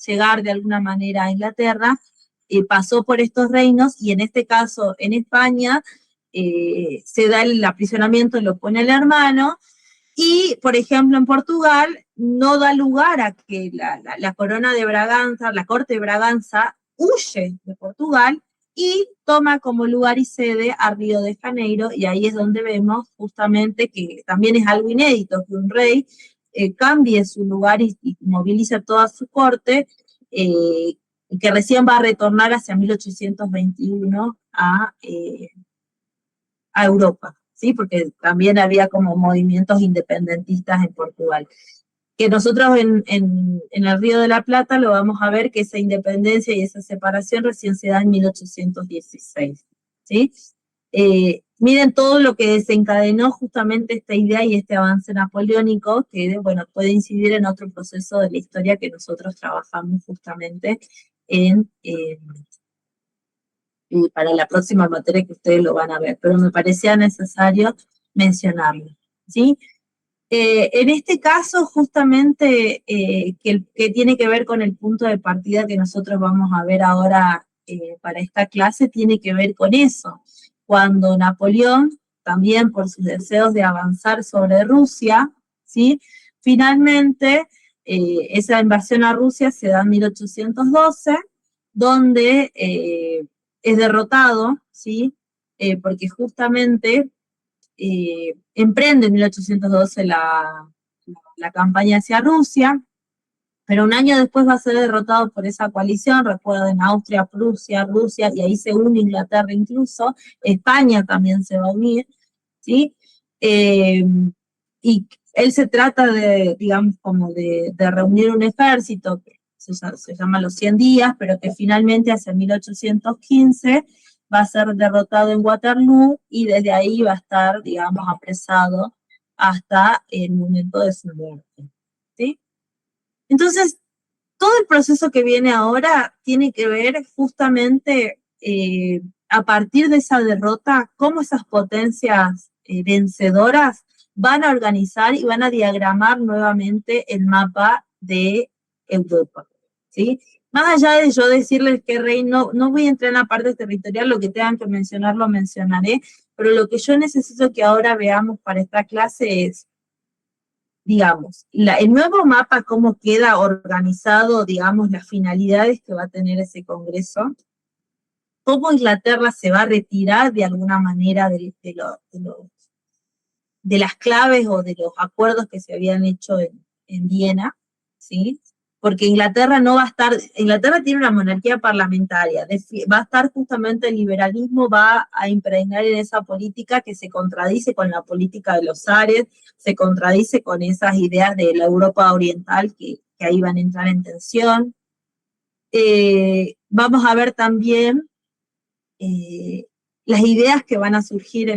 llegar de alguna manera a Inglaterra, pasó por estos reinos, y en este caso, en España, se da el aprisionamiento, lo pone el hermano, y, por ejemplo, en Portugal, no da lugar a que la corona de Braganza, la corte de Braganza, huye de Portugal y toma como lugar y sede a Río de Janeiro, y ahí es donde vemos justamente que también es algo inédito, que un rey cambie su lugar y movilice toda su corte, que recién va a retornar hacia 1821 a Europa, ¿sí? Porque también había como movimientos independentistas en Portugal. Que nosotros en el Río de la Plata lo vamos a ver que esa independencia y esa separación recién se da en 1816, ¿sí? Miren todo lo que desencadenó justamente esta idea y este avance napoleónico, que, bueno, puede incidir en otro proceso de la historia que nosotros trabajamos justamente para la próxima materia, que ustedes lo van a ver, pero me parecía necesario mencionarlo, ¿sí? En este caso, justamente, que tiene que ver con el punto de partida que nosotros vamos a ver ahora para esta clase, tiene que ver con eso. Cuando Napoleón, también por sus deseos de avanzar sobre Rusia, ¿sí? Finalmente, esa invasión a Rusia se da en 1812, donde es derrotado, ¿sí? Porque justamente emprende en 1812 la campaña hacia Rusia, pero un año después va a ser derrotado por esa coalición, recuerden, Austria, Prusia, Rusia, y ahí se une Inglaterra incluso, España también se va a unir, ¿sí? Y él se trata de, digamos, como de reunir un ejército, que se llama los 100 días, pero que finalmente hacia 1815 va a ser derrotado en Waterloo, y desde ahí va a estar, digamos, apresado hasta el momento de su muerte, ¿sí? Entonces, todo el proceso que viene ahora tiene que ver justamente a partir de esa derrota, cómo esas potencias vencedoras van a organizar y van a diagramar nuevamente el mapa de Europa, ¿sí? Más allá de yo decirles qué reino, no voy a entrar en la parte territorial, lo que tengan que mencionar lo mencionaré, pero lo que yo necesito que ahora veamos para esta clase es, digamos, el nuevo mapa, cómo queda organizado, digamos, las finalidades que va a tener ese congreso, cómo Inglaterra se va a retirar de alguna manera de las claves o de los acuerdos que se habían hecho en Viena, ¿sí? Porque Inglaterra no va a estar, Inglaterra tiene una monarquía parlamentaria, va a estar justamente el liberalismo, va a impregnar en esa política que se contradice con la política de los zares, se contradice con esas ideas de la Europa oriental que ahí van a entrar en tensión. Vamos a ver también las ideas que van a surgir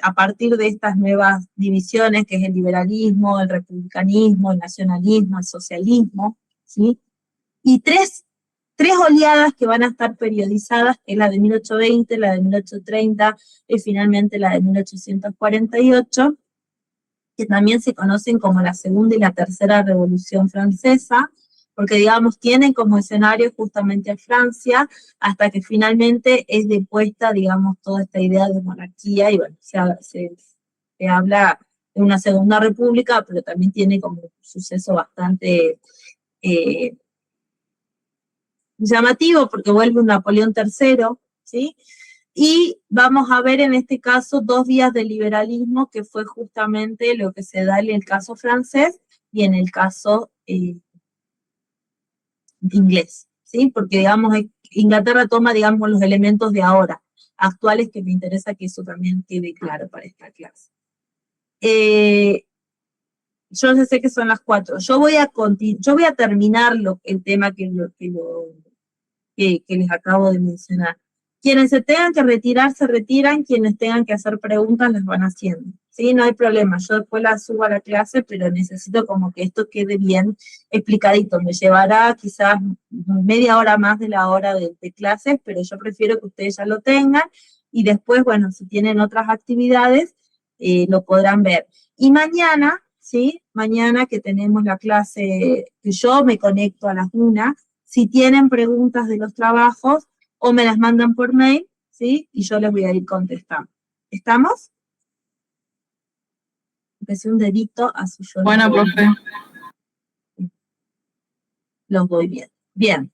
a partir de estas nuevas divisiones, que es el liberalismo, el republicanismo, el nacionalismo, el socialismo, ¿sí? Y tres oleadas que van a estar periodizadas, que es la de 1820, la de 1830 y finalmente la de 1848, que también se conocen como la segunda y la tercera revolución francesa, porque, digamos, tienen como escenario justamente a Francia, hasta que finalmente es depuesta, digamos, toda esta idea de monarquía, y bueno, se habla de una segunda república, pero también tiene como un suceso bastante llamativo, porque vuelve un Napoleón III, ¿sí? Y vamos a ver en este caso 2 vías de liberalismo, que fue justamente lo que se da en el caso francés y en el caso inglés, ¿sí? Porque, digamos, Inglaterra toma, digamos, los elementos de ahora, actuales, que me interesa que eso también quede claro para esta clase. Yo sé que son las 4. Yo voy a terminar el tema que les acabo de mencionar. Quienes se tengan que retirar, se retiran, quienes tengan que hacer preguntas, las van haciendo. Sí, no hay problema, yo después las subo a la clase, pero necesito como que esto quede bien explicadito. Me llevará quizás media hora más de la hora de clases, pero yo prefiero que ustedes ya lo tengan, y después, bueno, si tienen otras actividades, lo podrán ver. Y mañana, ¿sí? Mañana que tenemos la clase, que yo me conecto a las 1, si tienen preguntas de los trabajos, o me las mandan por mail, ¿sí? Y yo les voy a ir contestando. ¿Estamos? Empecé un dedito, así yo Bueno, profe. Los voy bien. Bien.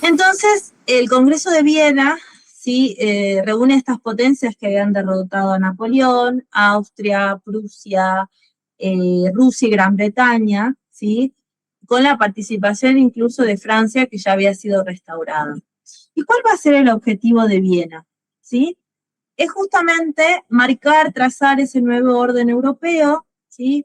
Entonces, el Congreso de Viena, ¿sí? Reúne estas potencias que habían derrotado a Napoleón, Austria, Prusia, Rusia y Gran Bretaña, ¿sí? Con la participación incluso de Francia, que ya había sido restaurada. ¿Y cuál va a ser el objetivo de Viena? ¿Sí? Es justamente marcar, trazar ese nuevo orden europeo, ¿sí?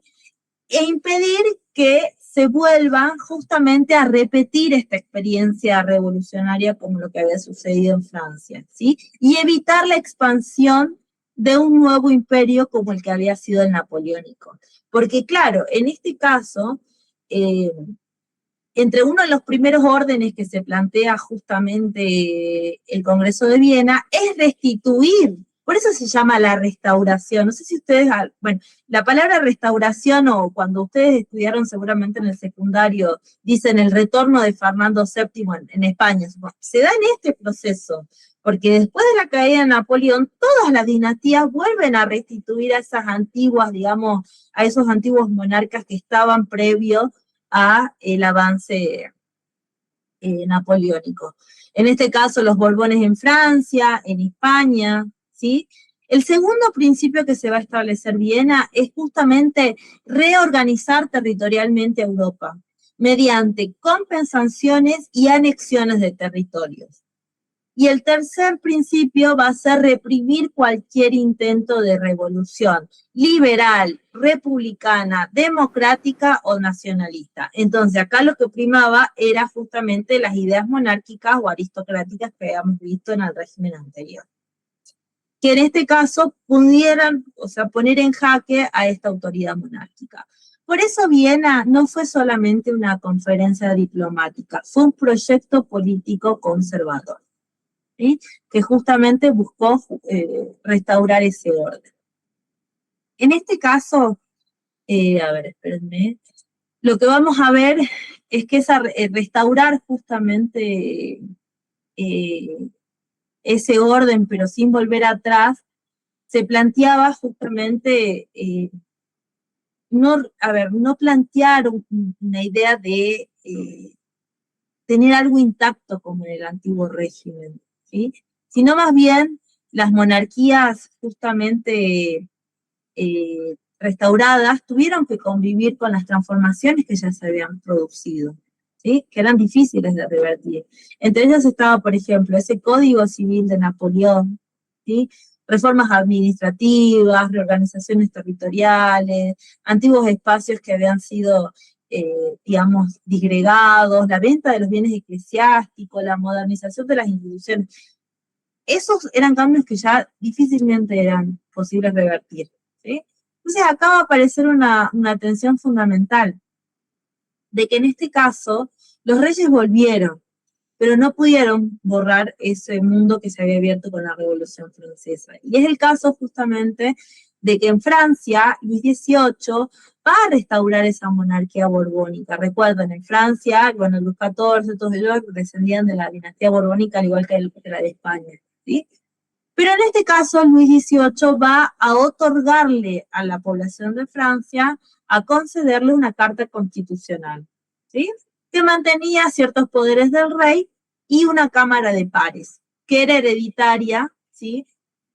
E impedir que se vuelvan justamente a repetir esta experiencia revolucionaria como lo que había sucedido en Francia, ¿sí? Y evitar la expansión de un nuevo imperio como el que había sido el napoleónico. Porque claro, en este caso, entre uno de los primeros órdenes que se plantea justamente el Congreso de Viena es restituir, por eso se llama la restauración. No sé si ustedes, bueno, la palabra restauración, o cuando ustedes estudiaron seguramente en el secundario, dicen el retorno de Fernando VII en España, se da en este proceso, porque después de la caída de Napoleón, todas las dinastías vuelven a restituir a esas antiguas, digamos, a esos antiguos monarcas que estaban previos a el avance napoleónico. En este caso, los Borbones en Francia, en España, ¿sí? El segundo principio que se va a establecer Viena es justamente reorganizar territorialmente Europa, mediante compensaciones y anexiones de territorios. Y el tercer principio va a ser reprimir cualquier intento de revolución liberal, republicana, democrática o nacionalista. Entonces, acá lo que primaba era justamente las ideas monárquicas o aristocráticas que habíamos visto en el régimen anterior, que en este caso pudieran, o sea, poner en jaque a esta autoridad monárquica. Por eso Viena no fue solamente una conferencia diplomática, fue un proyecto político conservador, ¿sí? Que justamente buscó restaurar ese orden. En este caso, a ver, espérenme, lo que vamos a ver es que restaurar justamente ese orden, pero sin volver atrás, se planteaba justamente no plantear una idea de tener algo intacto como en el antiguo régimen, ¿sí? Sino más bien las monarquías justamente restauradas tuvieron que convivir con las transformaciones que ya se habían producido, ¿sí? Que eran difíciles de revertir. Entre ellas estaba, por ejemplo, ese Código Civil de Napoleón, ¿sí? Reformas administrativas, reorganizaciones territoriales, antiguos espacios que habían sido, digamos, disgregados, la venta de los bienes eclesiásticos, la modernización de las instituciones. Esos eran cambios que ya difícilmente eran posibles revertir, ¿sí? Entonces acá va a aparecer una tensión fundamental, de que en este caso los reyes volvieron, pero no pudieron borrar ese mundo que se había abierto con la Revolución Francesa. Y es el caso justamente de que en Francia, Luis XVIII va a restaurar esa monarquía borbónica. Recuerden, en Francia, bueno, Luis XIV, todos ellos descendían de la dinastía borbónica, al igual que la de España, ¿sí? Pero en este caso, Luis XVIII va a otorgarle a la población de Francia, a concederle una carta constitucional, ¿sí? Que mantenía ciertos poderes del rey y una cámara de pares, que era hereditaria, ¿sí?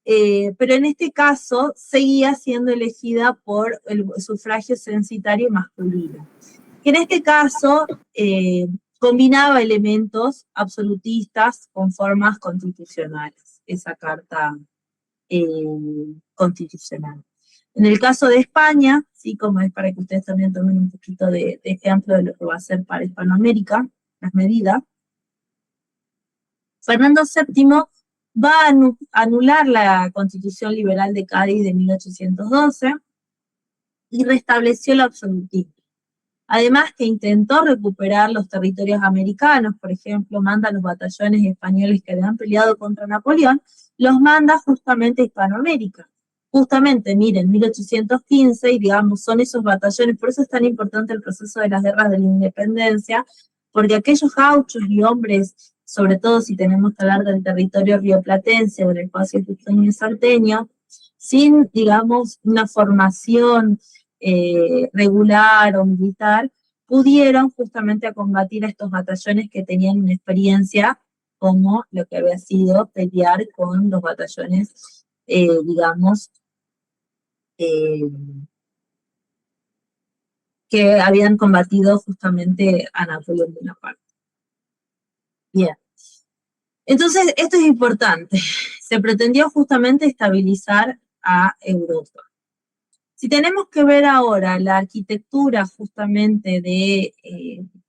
Pero en este caso seguía siendo elegida por el sufragio censitario masculino. Que en este caso combinaba elementos absolutistas con formas constitucionales, esa carta constitucional. En el caso de España, sí, como es para que ustedes también tomen un poquito de ejemplo de lo que va a ser para Hispanoamérica, las medidas, Fernando VII va a anular la Constitución Liberal de Cádiz de 1812 y restableció el absolutismo. Además que intentó recuperar los territorios americanos, por ejemplo, manda a los batallones españoles que habían peleado contra Napoleón, los manda justamente a Hispanoamérica. Justamente, miren, 1815, y digamos, son esos batallones, por eso es tan importante el proceso de las guerras de la independencia, porque aquellos gauchos y hombres, sobre todo si tenemos que hablar del territorio rioplatense o del espacio jujeño y salteño, sin, digamos, una formación regular o militar, pudieron justamente a combatir a estos batallones que tenían una experiencia como lo que había sido pelear con los batallones, digamos, que habían combatido justamente a Napoleón Bonaparte. Bien. Entonces, esto es importante. Se pretendió justamente estabilizar a Europa. Si tenemos que ver ahora la arquitectura justamente de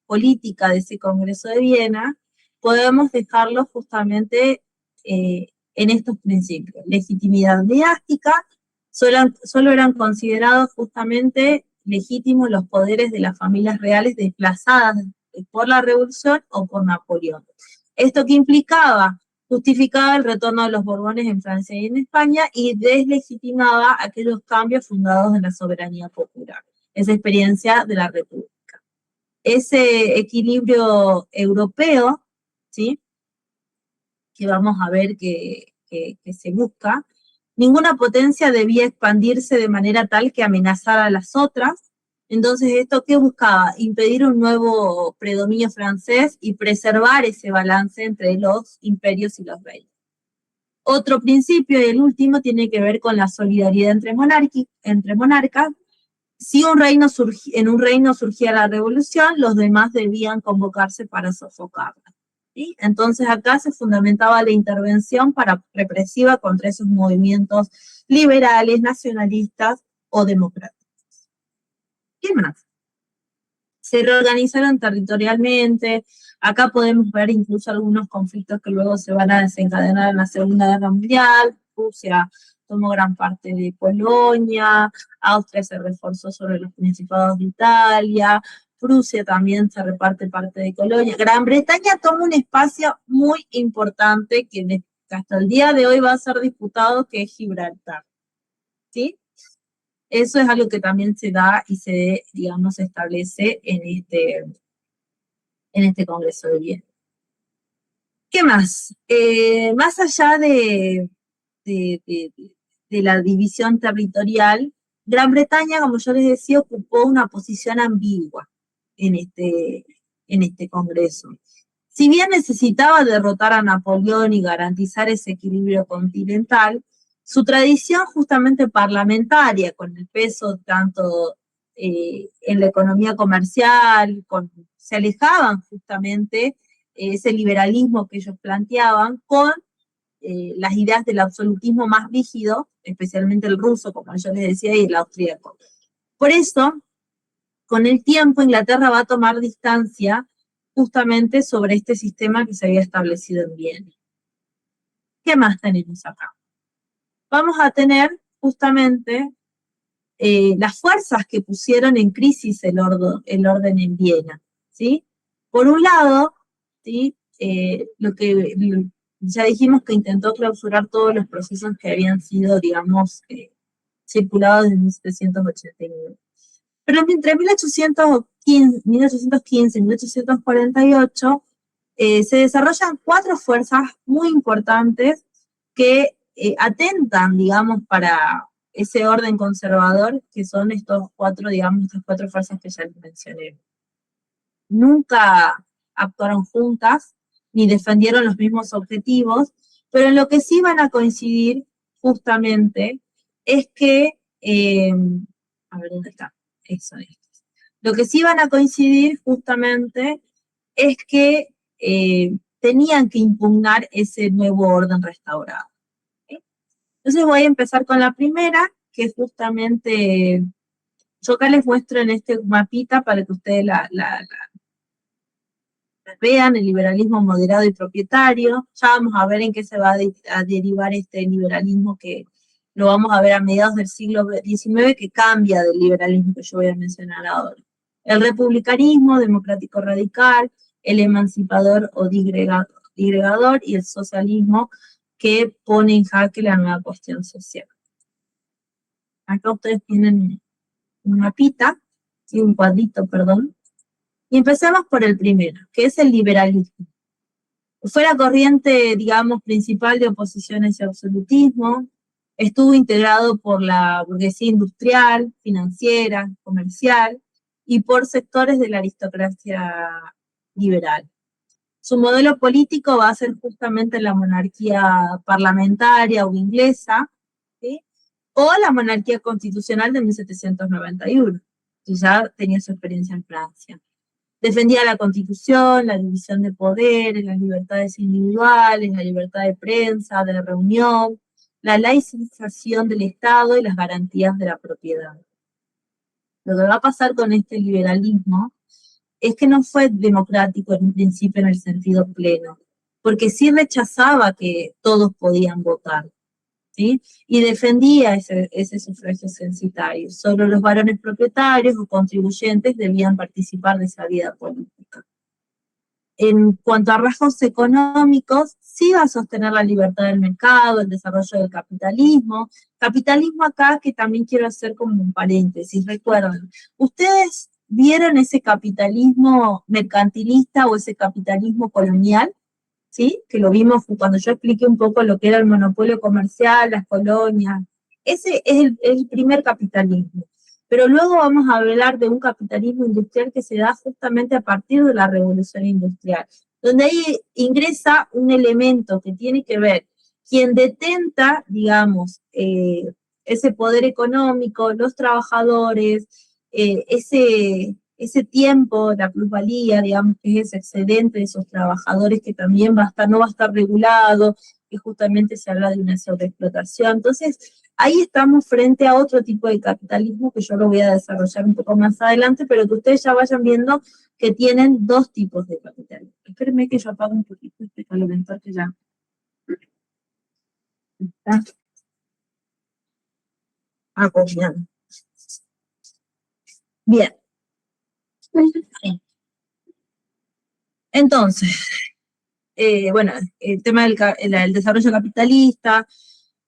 política de ese Congreso de Viena, podemos dejarlo justamente en estos principios. Legitimidad dinástica, solo eran considerados justamente legítimos los poderes de las familias reales desplazadas por la Revolución o por Napoleón. ¿Esto qué implicaba? Justificaba el retorno de los Borbones en Francia y en España y deslegitimaba aquellos cambios fundados en la soberanía popular, esa experiencia de la República. Ese equilibrio europeo, ¿sí?, que vamos a ver que se busca, ninguna potencia debía expandirse de manera tal que amenazara a las otras. Entonces, ¿esto qué buscaba? Impedir un nuevo predominio francés y preservar ese balance entre los imperios y los reinos. Otro principio, y el último, tiene que ver con la solidaridad entre monarcas. Si en un reino surgía la revolución, los demás debían convocarse para sofocarla, ¿sí? Entonces acá se fundamentaba la intervención represiva contra esos movimientos liberales, nacionalistas o democráticos. ¿Qué más? Se reorganizaron territorialmente. Acá podemos ver incluso algunos conflictos que luego se van a desencadenar en la Segunda Guerra Mundial. Rusia tomó gran parte de Polonia, Austria se reforzó sobre los principados de Italia, Prusia también se reparte parte de Colonia, Gran Bretaña toma un espacio muy importante que hasta el día de hoy va a ser disputado, que es Gibraltar, ¿sí? Eso es algo que también se da y se, digamos, se establece en este Congreso de Viena. ¿Qué más? Más allá de la división territorial, Gran Bretaña, como yo les decía, ocupó una posición ambigua en este Congreso. Si bien necesitaba derrotar a Napoleón y garantizar ese equilibrio continental, su tradición justamente parlamentaria, con el peso tanto en la economía comercial, se alejaban justamente ese liberalismo que ellos planteaban con las ideas del absolutismo más rígido, especialmente el ruso, como yo les decía, y el austríaco. Por eso, con el tiempo, Inglaterra va a tomar distancia justamente sobre este sistema que se había establecido en Viena. ¿Qué más tenemos acá? Vamos a tener justamente las fuerzas que pusieron en crisis el orden en Viena, ¿sí? Por un lado, ¿sí? Ya dijimos que intentó clausurar todos los procesos que habían sido, digamos, circulados en 1789. Pero entre 1815 y 1848 se desarrollan 4 fuerzas muy importantes que atentan, digamos, para ese orden conservador, que son estas 4 fuerzas que ya les mencioné. Nunca actuaron juntas, ni defendieron los mismos objetivos, pero en lo que sí van a coincidir justamente es que, a ver dónde está, eso es. Lo que sí van a coincidir justamente es que tenían que impugnar ese nuevo orden restaurado. ¿Sí? Entonces voy a empezar con la primera, que es justamente, yo acá les muestro en este mapita para que ustedes la vean, el liberalismo moderado y propietario. Ya vamos a ver en qué se va a derivar este liberalismo, que lo vamos a ver a mediados del siglo XIX, que cambia del liberalismo que yo voy a mencionar ahora. El republicanismo democrático radical, el emancipador o digregador, y el socialismo, que pone en jaque la nueva cuestión social. Acá ustedes tienen un mapita, ¿sí? Un cuadrito, perdón. Y empecemos por el primero, que es el liberalismo. Fue la corriente, digamos, principal de oposición a ese absolutismo. Estuvo integrado por la burguesía industrial, financiera, comercial, y por sectores de la aristocracia liberal. Su modelo político va a ser justamente la monarquía parlamentaria o inglesa, ¿sí? O la monarquía constitucional de 1791, que ya tenía su experiencia en Francia. Defendía la Constitución, la división de poderes, las libertades individuales, la libertad de prensa, de reunión, la laicización del Estado y las garantías de la propiedad. Lo que va a pasar con este liberalismo es que no fue democrático en un principio en el sentido pleno, porque sí rechazaba que todos podían votar, ¿sí? Y defendía ese sufragio censitario. Solo los varones propietarios o contribuyentes debían participar de esa vida política. En cuanto a rasgos económicos, sí va a sostener la libertad del mercado, el desarrollo del capitalismo. Capitalismo acá que también quiero hacer como un paréntesis, recuerden, ustedes vieron ese capitalismo mercantilista o ese capitalismo colonial, ¿sí? Que lo vimos cuando yo expliqué un poco lo que era el monopolio comercial, las colonias. Ese es el primer capitalismo. Pero luego vamos a hablar de un capitalismo industrial que se da justamente a partir de la revolución industrial, donde ahí ingresa un elemento que tiene que ver quien detenta, digamos, ese poder económico, los trabajadores, ese tiempo, la plusvalía, digamos, que es ese excedente de esos trabajadores que también no va a estar regulado, que justamente se habla de una sobreexplotación. Entonces, ahí estamos frente a otro tipo de capitalismo que yo lo voy a desarrollar un poco más adelante, pero que ustedes ya vayan viendo que tienen 2 tipos de capitalismo. Espérenme que yo apague un poquito este calentador que ya está. acogiendo. Bien. Entonces, bueno, el tema del desarrollo capitalista,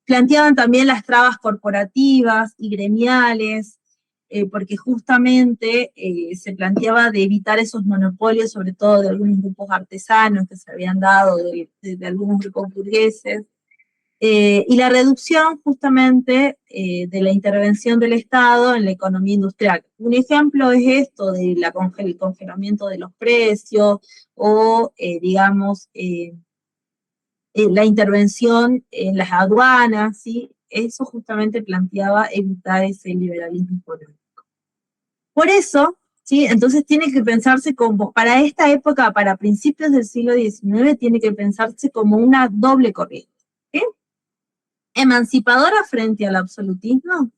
planteaban también las trabas corporativas y gremiales, porque justamente se planteaba de evitar esos monopolios, sobre todo de algunos grupos artesanos que se habían dado, de algunos grupos burgueses, y la reducción justamente de la intervención del Estado en la economía industrial. Un ejemplo es esto del congelamiento de los precios o, digamos, la intervención en las aduanas, ¿sí? Eso justamente planteaba evitar ese liberalismo económico. Por eso, ¿sí? Entonces tiene que pensarse como, para esta época, para principios del siglo XIX, tiene que pensarse como una doble corriente, ¿sí? Emancipadora frente al absolutismo,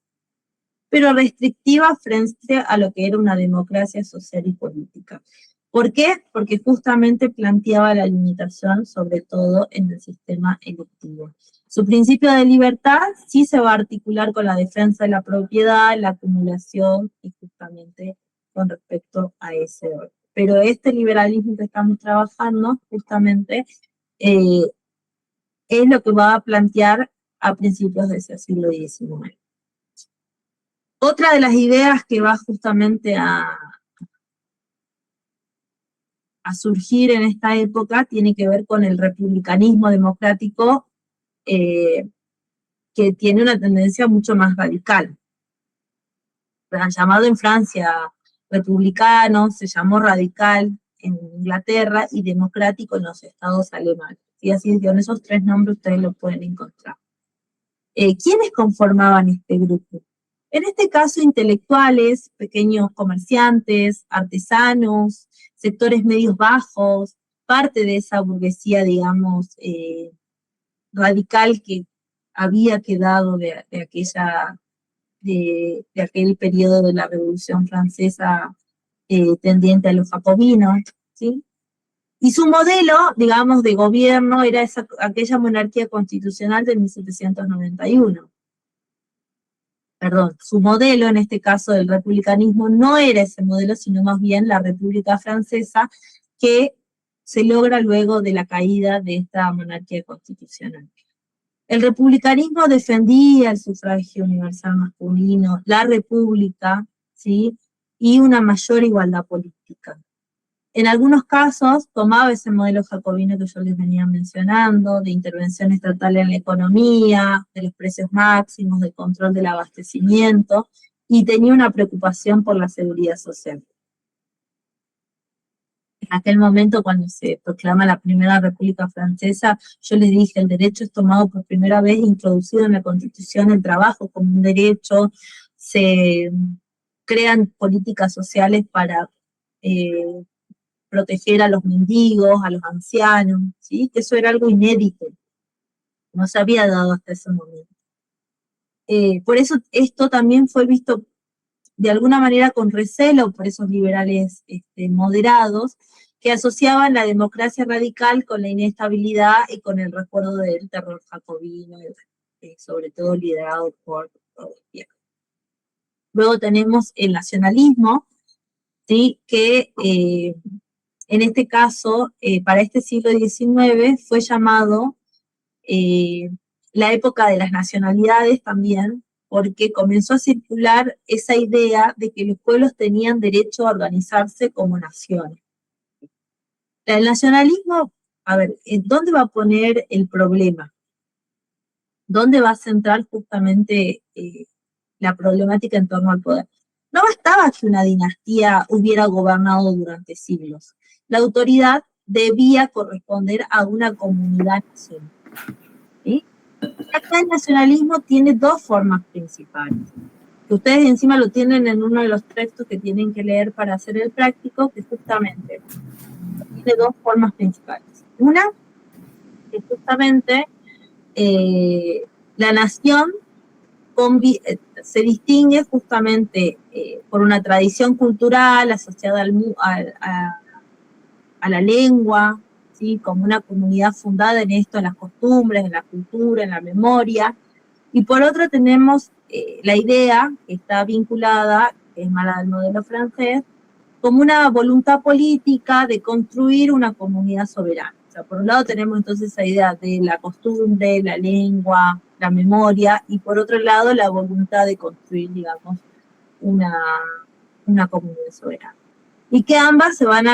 pero restrictiva frente a lo que era una democracia social y política. ¿Por qué? Porque justamente planteaba la limitación, sobre todo en el sistema electivo. Su principio de libertad sí se va a articular con la defensa de la propiedad, la acumulación y justamente con respecto a ese orden. Pero este liberalismo que estamos trabajando justamente es lo que va a plantear a principios de ese siglo XIX. Otra de las ideas que va justamente a surgir en esta época tiene que ver con el republicanismo democrático, que tiene una tendencia mucho más radical. Han llamado en Francia republicano, se llamó radical en Inglaterra y democrático en los estados alemanes. Y así con esos tres nombres ustedes lo pueden encontrar. ¿Quiénes conformaban este grupo? En este caso, intelectuales, pequeños comerciantes, artesanos, sectores medios bajos, parte de esa burguesía, digamos, radical que había quedado de aquel periodo de la Revolución Francesa tendiente a los jacobinos, ¿sí? Y su modelo, digamos, de gobierno era aquella monarquía constitucional de 1791. Perdón, su modelo, en este caso del republicanismo, no era ese modelo, sino más bien la República Francesa, que se logra luego de la caída de esta monarquía constitucional. El republicanismo defendía el sufragio universal masculino, la república, ¿sí? Y una mayor igualdad política. En algunos casos tomaba ese modelo jacobino que yo les venía mencionando, de intervención estatal en la economía, de los precios máximos, del control del abastecimiento, y tenía una preocupación por la seguridad social. En aquel momento, cuando se proclama la Primera República Francesa, yo les dije, el derecho es tomado por primera vez, introducido en la Constitución, el trabajo como un derecho, se crean políticas sociales para proteger a los mendigos, a los ancianos, ¿sí? Que eso era algo inédito, no se había dado hasta ese momento. Por eso esto también fue visto de alguna manera con recelo por esos liberales moderados, que asociaban la democracia radical con la inestabilidad y con el recuerdo del terror jacobino, sobre todo liderado por Robespierre. Luego tenemos el nacionalismo, ¿sí? Que en este caso, para este siglo XIX, fue llamado la época de las nacionalidades también, porque comenzó a circular esa idea de que los pueblos tenían derecho a organizarse como naciones. El nacionalismo, a ver, ¿dónde va a poner el problema? ¿Dónde va a centrar justamente la problemática en torno al poder? No bastaba que una dinastía hubiera gobernado durante siglos. La autoridad debía corresponder a una comunidad nacional, ¿sí? Acá el nacionalismo tiene dos formas principales, que ustedes encima lo tienen en uno de los textos que tienen que leer para hacer el práctico, que justamente tiene dos formas principales. Una, que justamente la nación se distingue justamente por una tradición cultural asociada a la lengua, ¿sí? Como una comunidad fundada en esto, en las costumbres, en la cultura, en la memoria, Y por otro tenemos la idea, que está vinculada, que es mala del modelo francés, como una voluntad política de construir una comunidad soberana. O sea, por un lado tenemos entonces esa idea de la costumbre, la lengua, la memoria, y por otro lado la voluntad de construir, digamos, una comunidad soberana. Y que ambas van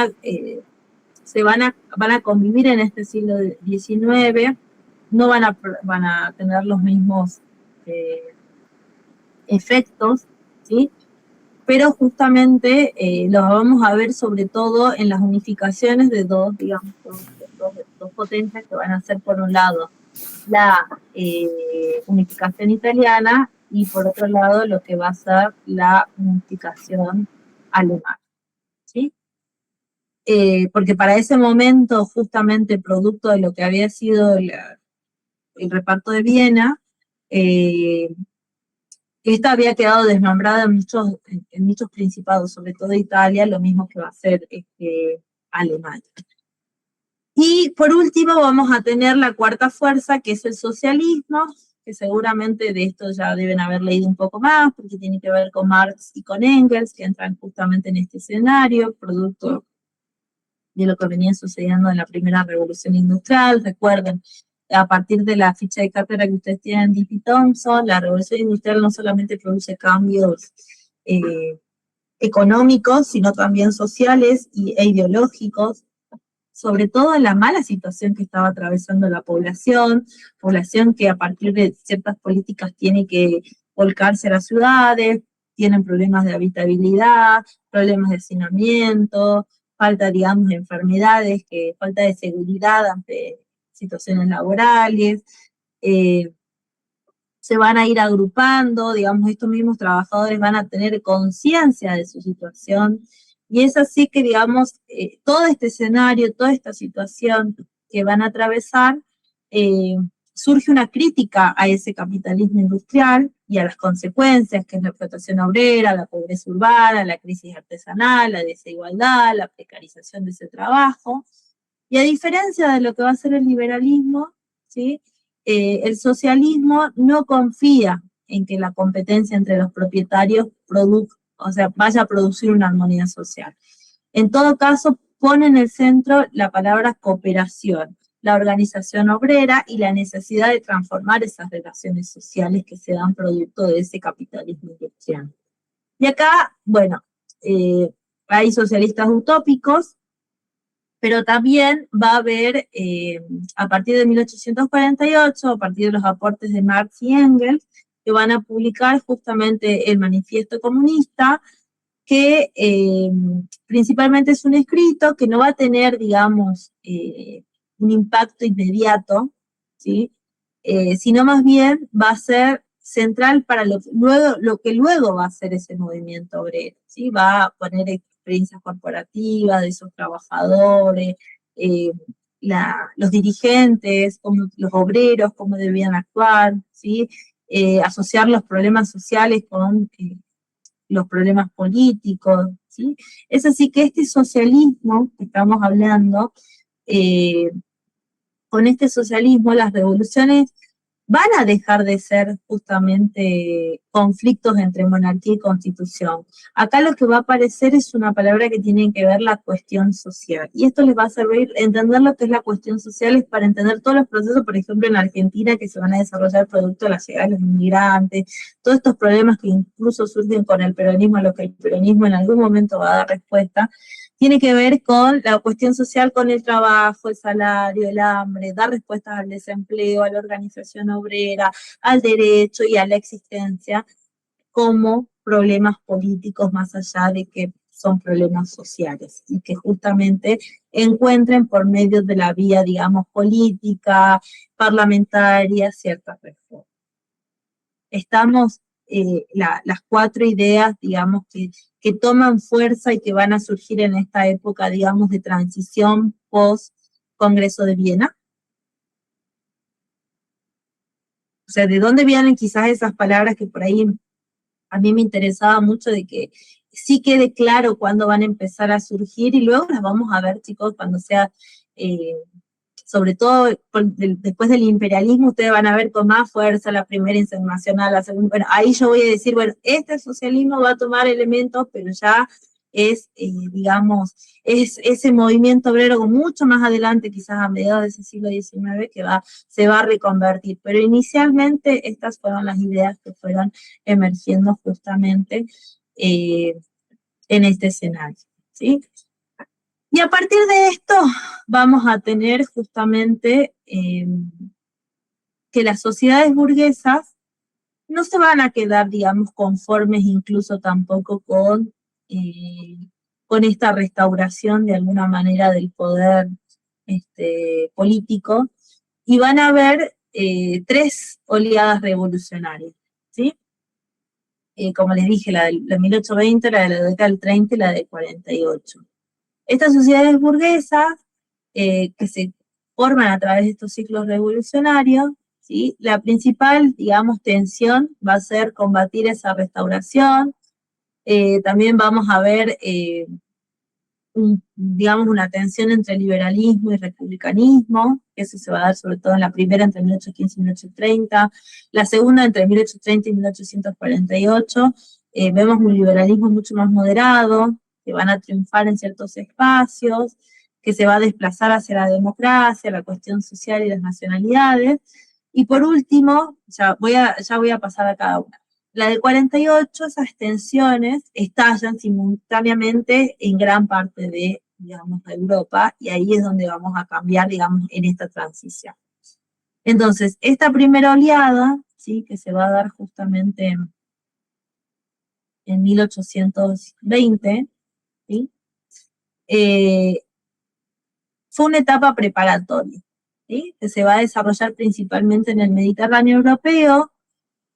a convivir en este siglo XIX, no van a tener los mismos efectos, ¿sí? Pero justamente los vamos a ver sobre todo en las unificaciones de dos potencias que van a ser, por un lado, la unificación italiana y por otro lado lo que va a ser la unificación alemana, ¿sí? Porque para ese momento, justamente producto de lo que había sido el reparto de Viena, esta había quedado desmembrada en muchos principados, sobre todo Italia, lo mismo que va a ser Alemania. Y por último vamos a tener la cuarta fuerza, que es el socialismo, que seguramente de esto ya deben haber leído un poco más, porque tiene que ver con Marx y con Engels, que entran justamente en este escenario, producto de lo que venía sucediendo en la primera revolución industrial. Recuerden, a partir de la ficha de cátedra que ustedes tienen, D.P. Thompson, la revolución industrial no solamente produce cambios económicos, sino también sociales e ideológicos, sobre todo en la mala situación que estaba atravesando la población que a partir de ciertas políticas tiene que volcarse a las ciudades, tienen problemas de habitabilidad, problemas de hacinamiento, falta, digamos, de enfermedades, falta de seguridad ante situaciones laborales, se van a ir agrupando, digamos, estos mismos trabajadores van a tener conciencia de su situación, y es así que, digamos, todo este escenario, toda esta situación que van a atravesar, surge una crítica a ese capitalismo industrial y a las consecuencias, que es la explotación obrera, la pobreza urbana, la crisis artesanal, la desigualdad, la precarización de ese trabajo. Y a diferencia de lo que va a ser el liberalismo, ¿sí? El socialismo no confía en que la competencia entre los propietarios vaya a producir una armonía social. En todo caso, pone en el centro la palabra cooperación, la organización obrera y la necesidad de transformar esas relaciones sociales que se dan producto de ese capitalismo industrial. Y acá, bueno, hay socialistas utópicos, pero también va a haber, a partir de 1848, a partir de los aportes de Marx y Engels, que van a publicar justamente el Manifiesto Comunista, que principalmente es un escrito que no va a tener, digamos, un impacto inmediato, ¿sí? Sino más bien va a ser central para lo que luego va a ser ese movimiento obrero, ¿sí? Va a poner experiencias corporativas de esos trabajadores, los dirigentes, los obreros, cómo debían actuar, ¿sí? Asociar los problemas sociales con los problemas políticos, ¿sí? Es así que este socialismo que estamos hablando, con este socialismo las revoluciones van a dejar de ser justamente conflictos entre monarquía y constitución. Acá lo que va a aparecer es una palabra que tiene que ver la cuestión social. Y esto les va a servir, entender lo que es la cuestión social es para entender todos los procesos, por ejemplo, en Argentina, que se van a desarrollar producto de la llegada de los inmigrantes, todos estos problemas que incluso surgen con el peronismo, a lo que el peronismo en algún momento va a dar respuesta, tiene que ver con la cuestión social, con el trabajo, el salario, el hambre, dar respuestas al desempleo, a la organización obrera, al derecho y a la existencia como problemas políticos más allá de que son problemas sociales y que justamente encuentren por medio de la vía, digamos, política, parlamentaria, ciertas reformas. Estamos, las cuatro ideas, digamos, que toman fuerza y que van a surgir en esta época, digamos, de transición post-Congreso de Viena. O sea, ¿de dónde vienen quizás esas palabras que por ahí a mí me interesaba mucho de que sí quede claro cuándo van a empezar a surgir y luego las vamos a ver, chicos, cuando sea sobre todo después del imperialismo, ustedes van a ver con más fuerza la Primera Internacional, la Segunda, bueno, ahí yo voy a decir, bueno, este socialismo va a tomar elementos, pero ya es, digamos, es ese movimiento obrero mucho más adelante, quizás a mediados de ese siglo XIX, que se va a reconvertir, pero inicialmente estas fueron las ideas que fueron emergiendo justamente en este escenario, ¿sí? Y a partir de esto vamos a tener justamente que las sociedades burguesas no se van a quedar, digamos, conformes incluso tampoco con esta restauración de alguna manera del poder político, y van a haber 3 oleadas revolucionarias, ¿sí? Como les dije, la de 1820, la de la década del 30 y la de 48. Estas sociedades burguesas que se forman a través de estos ciclos revolucionarios, ¿sí? La principal, digamos, tensión va a ser combatir esa restauración. También vamos a ver, digamos, una tensión entre liberalismo y republicanismo, que eso se va a dar sobre todo en la primera entre 1815 y 1830, la segunda entre 1830 y 1848, vemos un liberalismo mucho más moderado, que van a triunfar en ciertos espacios, que se va a desplazar hacia la democracia, la cuestión social y las nacionalidades. Y por último, ya voy a pasar a cada una. La del 48, esas tensiones estallan simultáneamente en gran parte de, digamos, de Europa, y ahí es donde vamos a cambiar, digamos, en esta transición. Entonces, esta primera oleada, ¿sí? Que se va a dar justamente en 1820, ¿sí? Fue una etapa preparatoria, ¿sí? Que se va a desarrollar principalmente en el Mediterráneo europeo,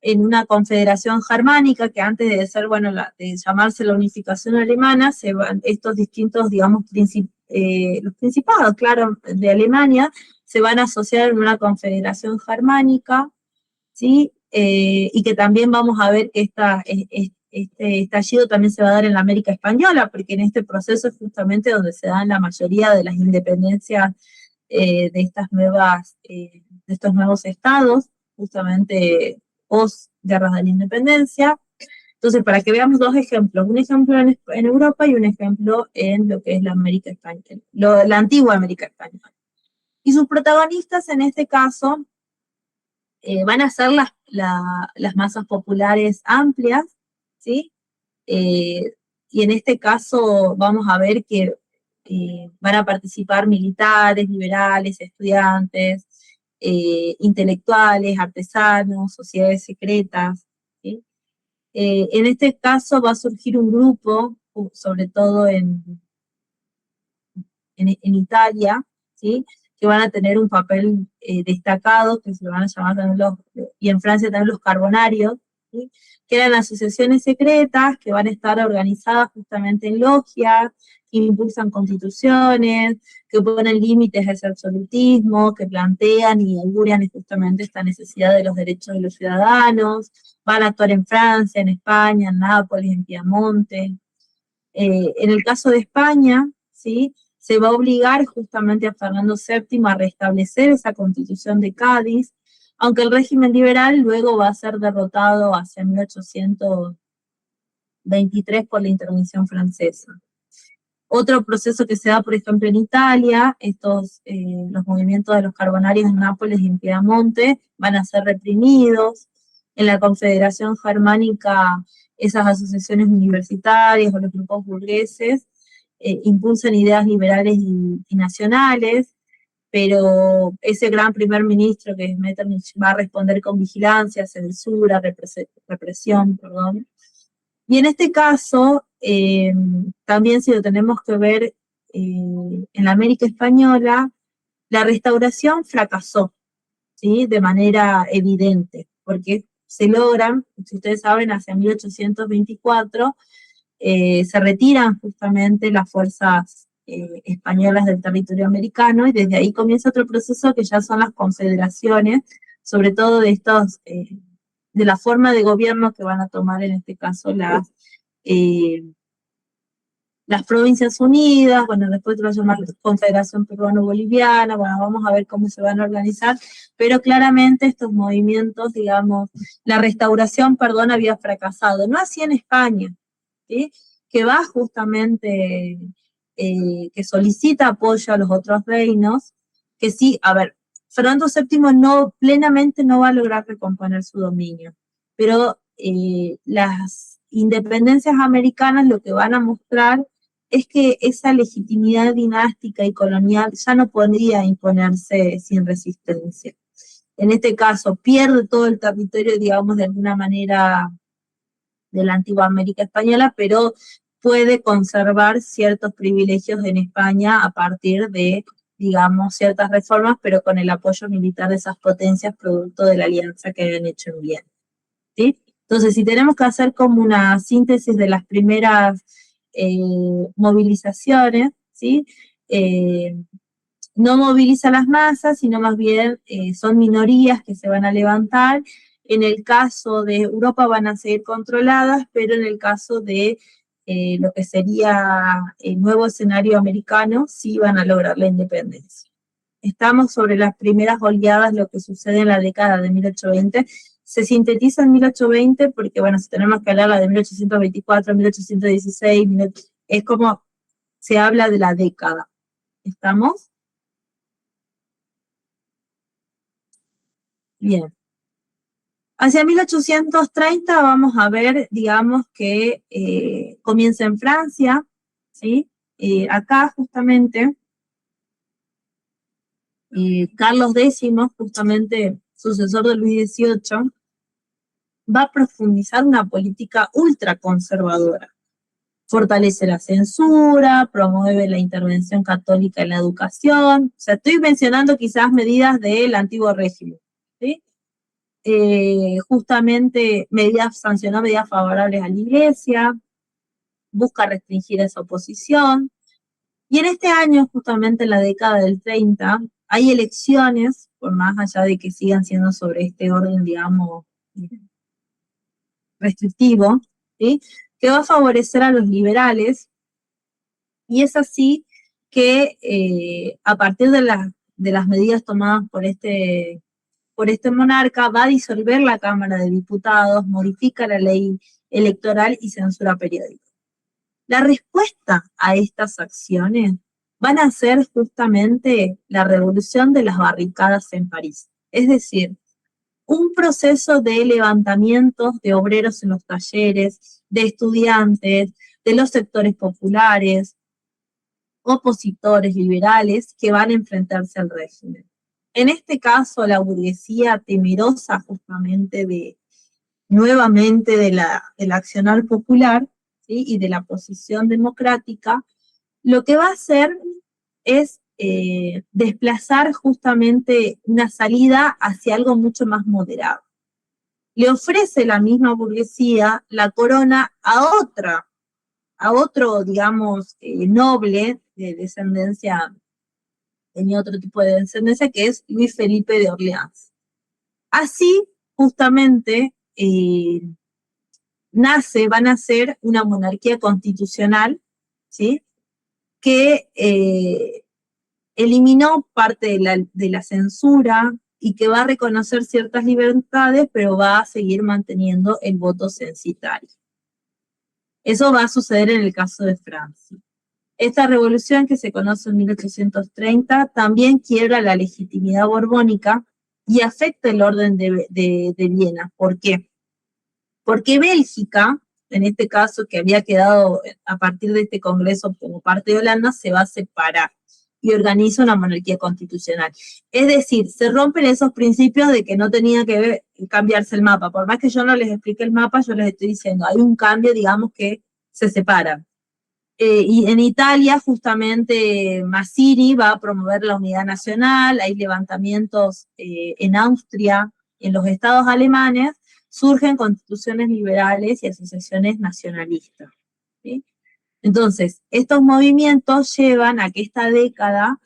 en una confederación germánica que antes de ser, bueno, de llamarse la unificación alemana, se van estos distintos, digamos, los principados, claro, de Alemania, se van a asociar en una confederación germánica, ¿sí? Y que también vamos a ver que este estallido también se va a dar en la América Española, porque en este proceso es justamente donde se dan la mayoría de las independencias de estos nuevos estados, justamente post-guerras de la independencia. Entonces, para que veamos 2 ejemplos, un ejemplo en Europa y un ejemplo en lo que es la América Española, la antigua América Española. Y sus protagonistas en este caso van a ser las masas populares amplias, ¿sí? Y en este caso vamos a ver que van a participar militares, liberales, estudiantes, intelectuales, artesanos, sociedades secretas, ¿sí? En este caso va a surgir un grupo, sobre todo en Italia, ¿sí? Que van a tener un papel destacado, que se van a llamar también y en Francia también los carbonarios, ¿sí? Que eran asociaciones secretas que van a estar organizadas justamente en logias, que impulsan constituciones, que ponen límites a ese absolutismo, que plantean y auguran justamente esta necesidad de los derechos de los ciudadanos. Van a actuar en Francia, en España, en Nápoles, en Piamonte. En el caso de España, ¿sí? Se va a obligar justamente a Fernando VII a restablecer esa constitución de Cádiz, aunque el régimen liberal luego va a ser derrotado hacia 1823 por la intervención francesa. Otro proceso que se da, por ejemplo, en Italia, los movimientos de los carbonarios en Nápoles y en Piamonte van a ser reprimidos. En la Confederación Germánica, esas asociaciones universitarias o los grupos burgueses impulsan ideas liberales y nacionales, pero ese gran primer ministro que es Metternich va a responder con vigilancia, censura, represión, perdón. Y en este caso, también si lo tenemos que ver en la América Española, la restauración fracasó, ¿sí? De manera evidente, porque se logran, si ustedes saben, hacia 1824, se retiran justamente las fuerzas españolas del territorio americano, y desde ahí comienza otro proceso que ya son las confederaciones, sobre todo de la forma de gobierno que van a tomar en este caso las las Provincias Unidas, bueno, después te lo llamar Confederación Peruano-Boliviana, bueno, vamos a ver cómo se van a organizar, pero claramente estos movimientos, digamos, la restauración, perdón, había fracasado, no así en España, ¿sí? Que va justamente, que solicita apoyo a los otros reinos, que sí, a ver, Fernando VII plenamente no va a lograr recomponer su dominio, pero las independencias americanas lo que van a mostrar es que esa legitimidad dinástica y colonial ya no podría imponerse sin resistencia. En este caso, pierde todo el territorio, digamos, de alguna manera de la antigua América Española, pero puede conservar ciertos privilegios en España a partir de, digamos, ciertas reformas, pero con el apoyo militar de esas potencias producto de la alianza que habían hecho en Viena, ¿sí? Entonces, si tenemos que hacer como una síntesis de las primeras movilizaciones, ¿sí? No moviliza las masas, sino más bien son minorías que se van a levantar. En el caso de Europa van a seguir controladas, pero en el caso de lo que sería el nuevo escenario americano, sí van a lograr la independencia. Estamos sobre las primeras oleadas, lo que sucede en la década de 1820. Se sintetiza en 1820 porque, bueno, si tenemos que hablar de 1824, 1816, es como se habla de la década. ¿Estamos? Bien. Hacia 1830 vamos a ver, digamos, que comienza en Francia, ¿sí? Acá justamente Carlos X, justamente sucesor de Luis XVIII, va a profundizar una política ultraconservadora. Fortalece la censura, promueve la intervención católica en la educación. O sea, estoy mencionando quizás medidas del antiguo régimen, ¿sí? Justamente sancionó medidas favorables a la Iglesia, busca restringir esa oposición. Y en este año, justamente en la década del 30, hay elecciones, por más allá de que sigan siendo sobre este orden, digamos, restrictivo, ¿sí? Que va a favorecer a los liberales, y es así que a partir de las medidas tomadas por este monarca, va a disolver la Cámara de Diputados, modifica la ley electoral y censura periódicos. La respuesta a estas acciones van a ser justamente la revolución de las barricadas en París. Es decir, un proceso de levantamientos de obreros en los talleres, de estudiantes, de los sectores populares, opositores liberales que van a enfrentarse al régimen. En este caso, la burguesía, temerosa justamente nuevamente del accionar popular, ¿sí? Y de la posición democrática, lo que va a hacer es desplazar justamente una salida hacia algo mucho más moderado. Le ofrece la misma burguesía la corona a otro, digamos, noble de descendencia, tenía otro tipo de descendencia, que es Luis Felipe de Orleans. Así, justamente, va a nacer una monarquía constitucional, ¿sí? Que eliminó parte de la censura y que va a reconocer ciertas libertades, pero va a seguir manteniendo el voto censitario. Eso va a suceder en el caso de Francia. Esta revolución, que se conoce en 1830, también quiebra la legitimidad borbónica y afecta el orden de Viena. ¿Por qué? Porque Bélgica, en este caso que había quedado a partir de este congreso como parte de Holanda, se va a separar y organiza una monarquía constitucional. Es decir, se rompen esos principios de que no tenía que cambiarse el mapa. Por más que yo no les explique el mapa, yo les estoy diciendo, hay un cambio, digamos, que se separa. Y en Italia, justamente, Mazzini va a promover la unidad nacional, hay levantamientos en Austria, en los estados alemanes, surgen constituciones liberales y asociaciones nacionalistas, ¿sí? Entonces, estos movimientos llevan a que esta década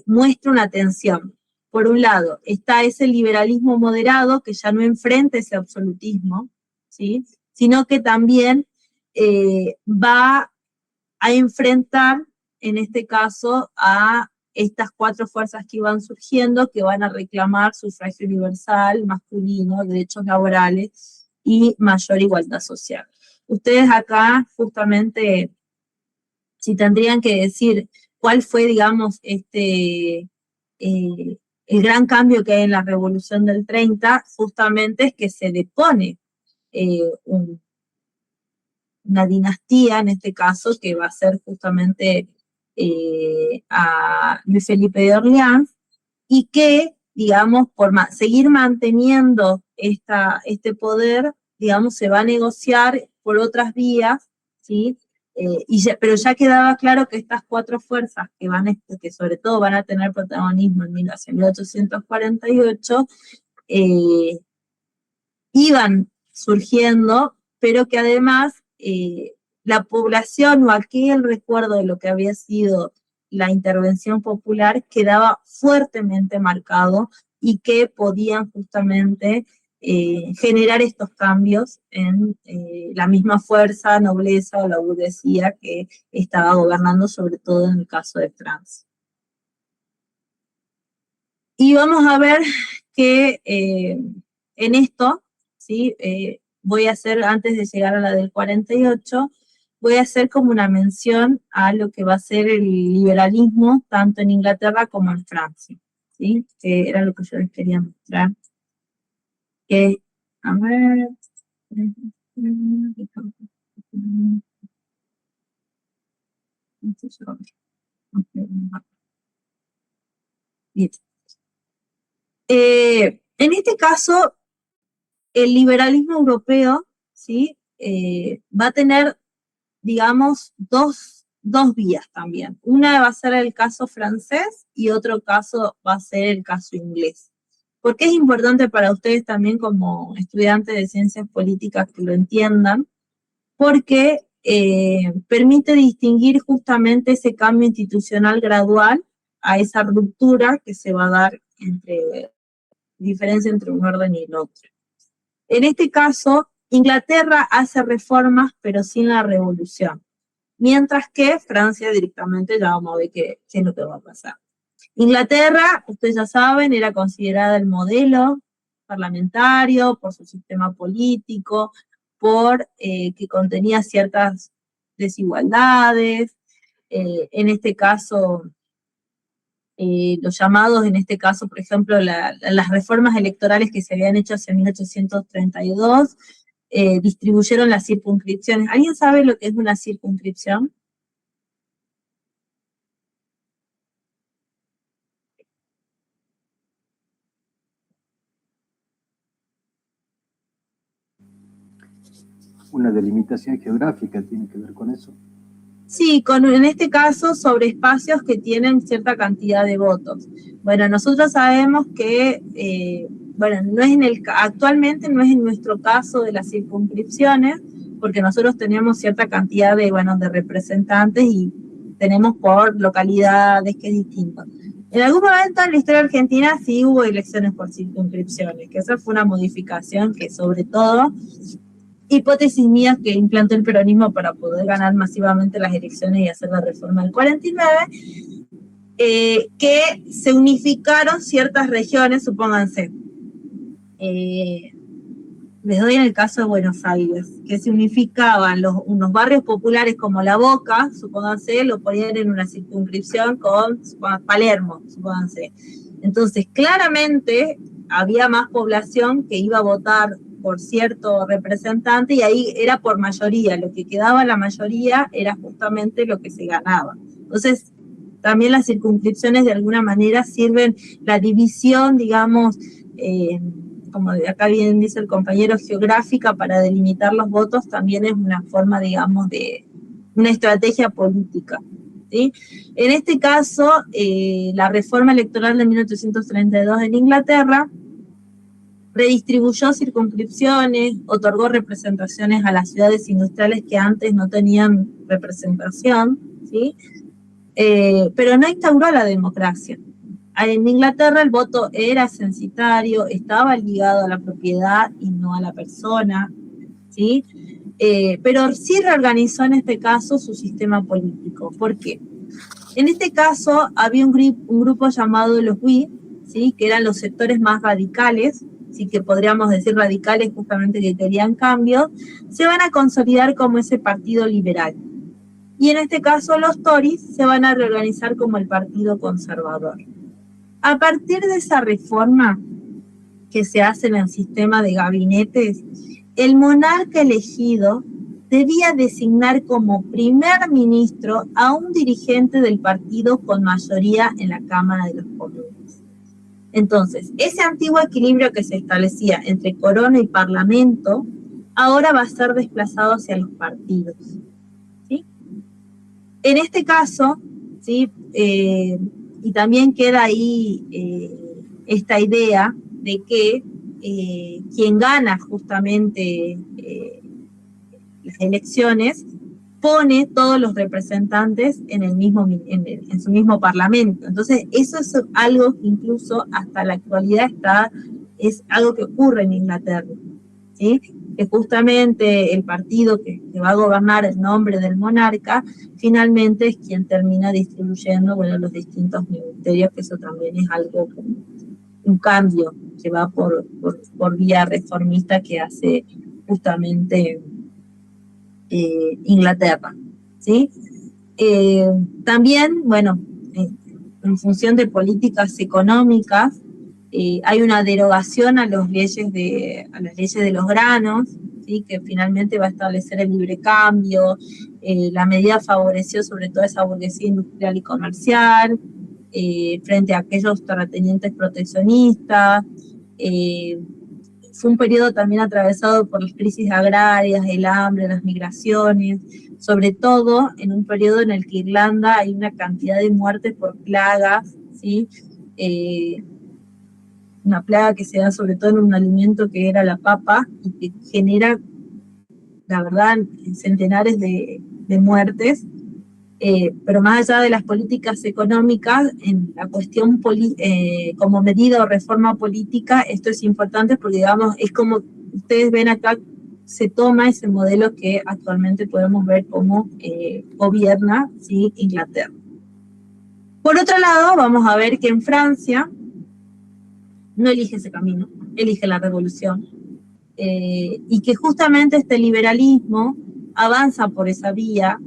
muestre una tensión. Por un lado, está ese liberalismo moderado que ya no enfrenta ese absolutismo, ¿sí? Sino que también va a enfrentar, en este caso, a estas 4 fuerzas que iban surgiendo, que van a reclamar sufragio universal, masculino, derechos laborales y mayor igualdad social. Ustedes acá, justamente, si tendrían que decir cuál fue, digamos, el gran cambio que hay en la Revolución del 30, justamente es que se depone una dinastía, en este caso, que va a ser justamente a Luis Felipe de Orleans, y que, digamos, por seguir manteniendo este poder, digamos, se va a negociar por otras vías, ¿sí? Pero ya quedaba claro que estas 4 fuerzas que sobre todo van a tener protagonismo hacia 1848, iban surgiendo, pero que además la población o aquel recuerdo de lo que había sido la intervención popular quedaba fuertemente marcado y que podían justamente generar estos cambios en la misma fuerza, nobleza o la burguesía que estaba gobernando, sobre todo en el caso de Francia. Y vamos a ver que en esto, ¿sí? Voy a hacer, antes de llegar a la del 48, voy a hacer como una mención a lo que va a ser el liberalismo, tanto en Inglaterra como en Francia, ¿sí? Que era lo que yo les quería mostrar. Que, a ver... Bien. En este caso, el liberalismo europeo, ¿sí? Va a tener, digamos, dos vías también. Una va a ser el caso francés y otro caso va a ser el caso inglés. ¿Por qué es importante para ustedes también como estudiantes de ciencias políticas que lo entiendan? Porque permite distinguir justamente ese cambio institucional gradual a esa ruptura que se va a dar diferencia entre un orden y el otro. En este caso, Inglaterra hace reformas, pero sin la revolución, mientras que Francia directamente ya vamos a ver qué es lo que va a pasar. Inglaterra, ustedes ya saben, era considerada el modelo parlamentario por su sistema político, por que contenía ciertas desigualdades, en este caso... los llamados, en este caso, por ejemplo, las reformas electorales que se habían hecho hacia 1832, distribuyeron las circunscripciones. ¿Alguien sabe lo que es una circunscripción? Una delimitación geográfica tiene que ver con eso. Sí, en este caso sobre espacios que tienen cierta cantidad de votos. Bueno, nosotros sabemos que, actualmente no es en nuestro caso de las circunscripciones, porque nosotros tenemos cierta cantidad de representantes y tenemos por localidades, que es distinto. En algún momento en la historia argentina sí hubo elecciones por circunscripciones, que esa fue una modificación que sobre todo... hipótesis mías que implantó el peronismo para poder ganar masivamente las elecciones y hacer la reforma del 49, que se unificaron ciertas regiones, supónganse. Les doy en el caso de Buenos Aires, que se unificaban unos barrios populares como La Boca, supónganse, lo ponían en una circunscripción con Palermo, supónganse. Entonces, claramente había más población que iba a votar por cierto representante y ahí era por mayoría, lo que quedaba la mayoría era justamente lo que se ganaba. Entonces, también las circunscripciones de alguna manera sirven la división, digamos, como de acá bien dice el compañero, geográfica para delimitar los votos, también es una forma, digamos, de una estrategia política, ¿sí? En este caso, la reforma electoral de 1832 en Inglaterra redistribuyó circunscripciones, otorgó representaciones a las ciudades industriales que antes no tenían representación, ¿sí? Pero no instauró la democracia. En Inglaterra el voto era censitario, estaba ligado a la propiedad y no a la persona, ¿sí? pero sí reorganizó en este caso su sistema político. ¿Por qué? En este caso había un grupo llamado los WI, ¿sí? Que eran los sectores más radicales, ¿sí? Que podríamos decir radicales justamente que querían cambio, se van a consolidar como ese partido liberal. Y en este caso los Tories se van a reorganizar como el partido conservador. A partir de esa reforma que se hace en el sistema de gabinetes, el monarca elegido debía designar como primer ministro a un dirigente del partido con mayoría en la Cámara de los Comunes. Entonces, ese antiguo equilibrio que se establecía entre corona y parlamento, ahora va a ser desplazado hacia los partidos, ¿sí? En este caso, ¿sí? Y también queda ahí esta idea de que quien gana justamente las elecciones pone todos los representantes en su mismo parlamento. Entonces, eso es algo que incluso hasta la actualidad es algo que ocurre en Inglaterra, ¿sí? Que justamente el partido que va a gobernar el nombre del monarca, finalmente es quien termina distribuyendo, bueno, los distintos ministerios, que eso también es algo, un cambio que va por vía reformista que hace justamente Inglaterra, ¿sí? También, bueno, en función de políticas económicas, hay una derogación a las leyes de los granos, ¿sí? Que finalmente va a establecer el libre cambio. La medida favoreció sobre todo esa burguesía industrial y comercial, frente a aquellos terratenientes proteccionistas. Fue un periodo también atravesado por las crisis agrarias, el hambre, las migraciones, sobre todo en un periodo en el que Irlanda hay una cantidad de muertes por plagas, ¿sí? Una plaga que se da sobre todo en un alimento que era la papa y que genera, la verdad, centenares de muertes. Pero más allá de las políticas económicas, en la cuestión como medida o reforma política, esto es importante porque, digamos, es como ustedes ven acá, se toma ese modelo que actualmente podemos ver cómo gobierna, ¿sí? Inglaterra. Por otro lado, vamos a ver que en Francia no elige ese camino, elige la revolución, y que justamente este liberalismo avanza por esa vía,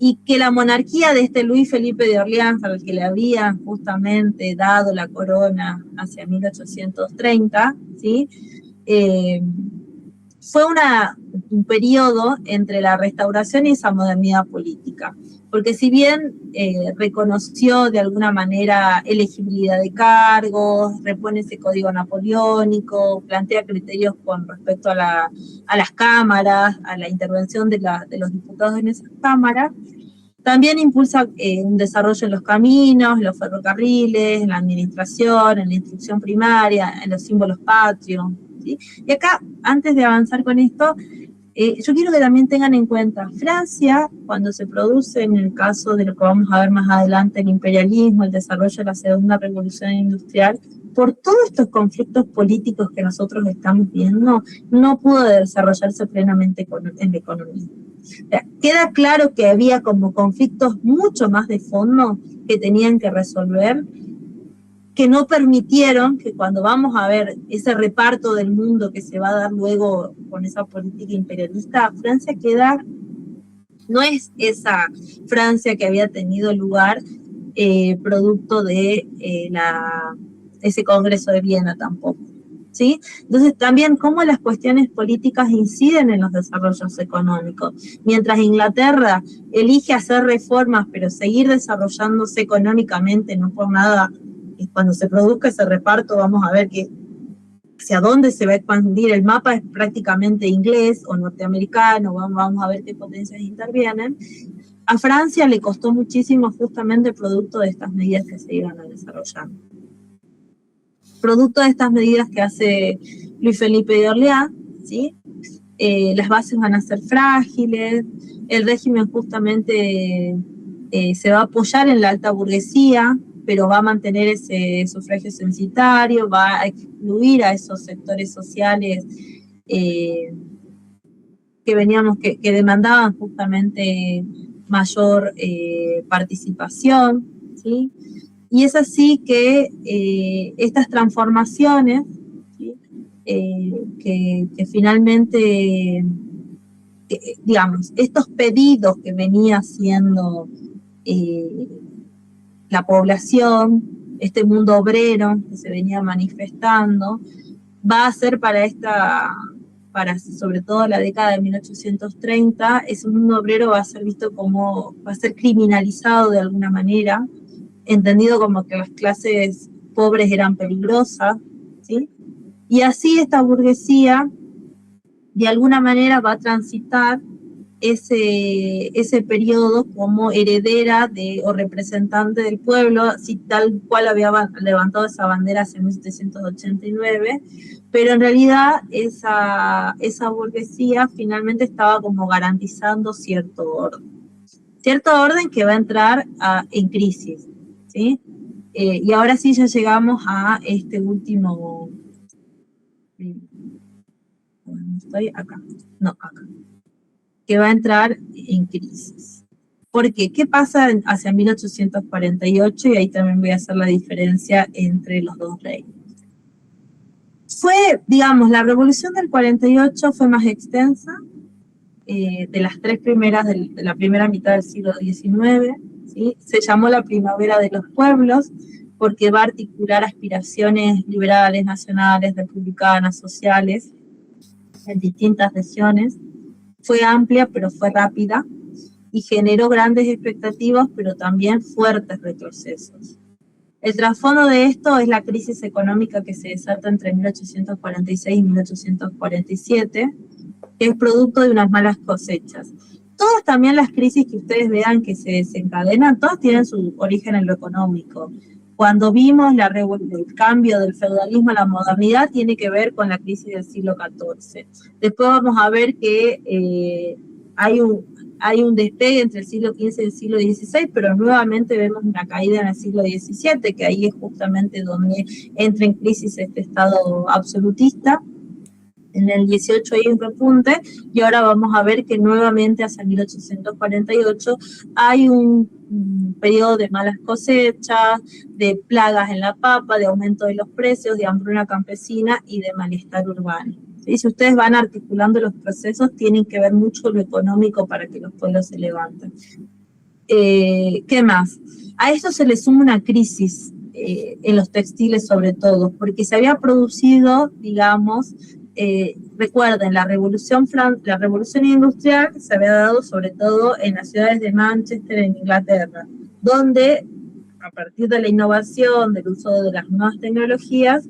y que la monarquía de este Luis Felipe de Orleans, al que le habían justamente dado la corona hacia 1830, ¿sí? Fue un periodo entre la restauración y esa modernidad política, porque si bien reconoció de alguna manera elegibilidad de cargos, repone ese código napoleónico, plantea criterios con respecto a las cámaras, a la intervención de los diputados en esas cámaras, también impulsa un desarrollo en los caminos, en los ferrocarriles, en la administración, en la instrucción primaria, en los símbolos patrios, ¿sí? Y acá, antes de avanzar con esto, yo quiero que también tengan en cuenta, Francia, cuando se produce, en el caso de lo que vamos a ver más adelante, el imperialismo, el desarrollo de la segunda revolución industrial, por todos estos conflictos políticos que nosotros estamos viendo, no pudo desarrollarse plenamente en la economía. O sea, queda claro que había como conflictos mucho más de fondo que tenían que resolver, que no permitieron que cuando vamos a ver ese reparto del mundo que se va a dar luego con esa política imperialista, Francia no es esa Francia que había tenido lugar producto de ese Congreso de Viena tampoco, ¿sí? Entonces también cómo las cuestiones políticas inciden en los desarrollos económicos. Mientras Inglaterra elige hacer reformas, pero seguir desarrollándose económicamente, no por nada, y cuando se produzca ese reparto vamos a ver que hacia dónde se va a expandir. El mapa es prácticamente inglés o norteamericano, vamos a ver qué potencias intervienen. A Francia le costó muchísimo justamente producto de estas medidas que se iban a desarrollar. Producto de estas medidas que hace Luis Felipe de Orleans, ¿sí? Las bases van a ser frágiles, el régimen justamente se va a apoyar en la alta burguesía, pero va a mantener ese sufragio censitario, va a excluir a esos sectores sociales que demandaban justamente mayor participación, ¿sí? Y es así que estas transformaciones, ¿sí? Que finalmente, digamos, estos pedidos que venía haciendo la población, este mundo obrero que se venía manifestando, va a ser para sobre todo la década de 1830, ese mundo obrero va a ser visto como, va a ser criminalizado de alguna manera, entendido como que las clases pobres eran peligrosas, ¿sí? Y así esta burguesía, de alguna manera, va a transitar ese periodo como heredera o representante del pueblo, así tal cual había levantado esa bandera hacia 1789, pero en realidad esa burguesía finalmente estaba como garantizando cierto orden que va a entrar en crisis, ¿sí? Y ahora sí ya llegamos a este último... ¿Estoy acá? No, acá. Que va a entrar en crisis. ¿Por qué? ¿Qué pasa hacia 1848? Y ahí también voy a hacer la diferencia entre los dos reinos. Digamos, la revolución del 48 fue más extensa, de las tres primeras, de la primera mitad del siglo XIX, ¿sí? Se llamó la primavera de los pueblos, porque va a articular aspiraciones liberales, nacionales, republicanas, sociales, en distintas regiones. Fue amplia, pero fue rápida, y generó grandes expectativas, pero también fuertes retrocesos. El trasfondo de esto es la crisis económica que se desata entre 1846 y 1847, que es producto de unas malas cosechas. Todas también las crisis que ustedes vean que se desencadenan, todas tienen su origen en lo económico. Cuando vimos el cambio del feudalismo a la modernidad, tiene que ver con la crisis del siglo XIV. Después vamos a ver que hay un despegue entre el siglo XV y el siglo XVI, pero nuevamente vemos una caída en el siglo XVII, que ahí es justamente donde entra en crisis este estado absolutista. En el 18 hay un repunte, y ahora vamos a ver que nuevamente hacia 1848 hay un periodo de malas cosechas, de plagas en la papa, de aumento de los precios, de hambruna campesina y de malestar urbano. ¿Sí? Si ustedes van articulando los procesos, tienen que ver mucho lo económico para que los pueblos se levanten. ¿Qué más? A esto se le suma una crisis en los textiles sobre todo, porque se había producido, digamos, recuerden, la revolución industrial se había dado sobre todo en las ciudades de Manchester, en Inglaterra, donde a partir de la innovación, del uso de las nuevas tecnologías,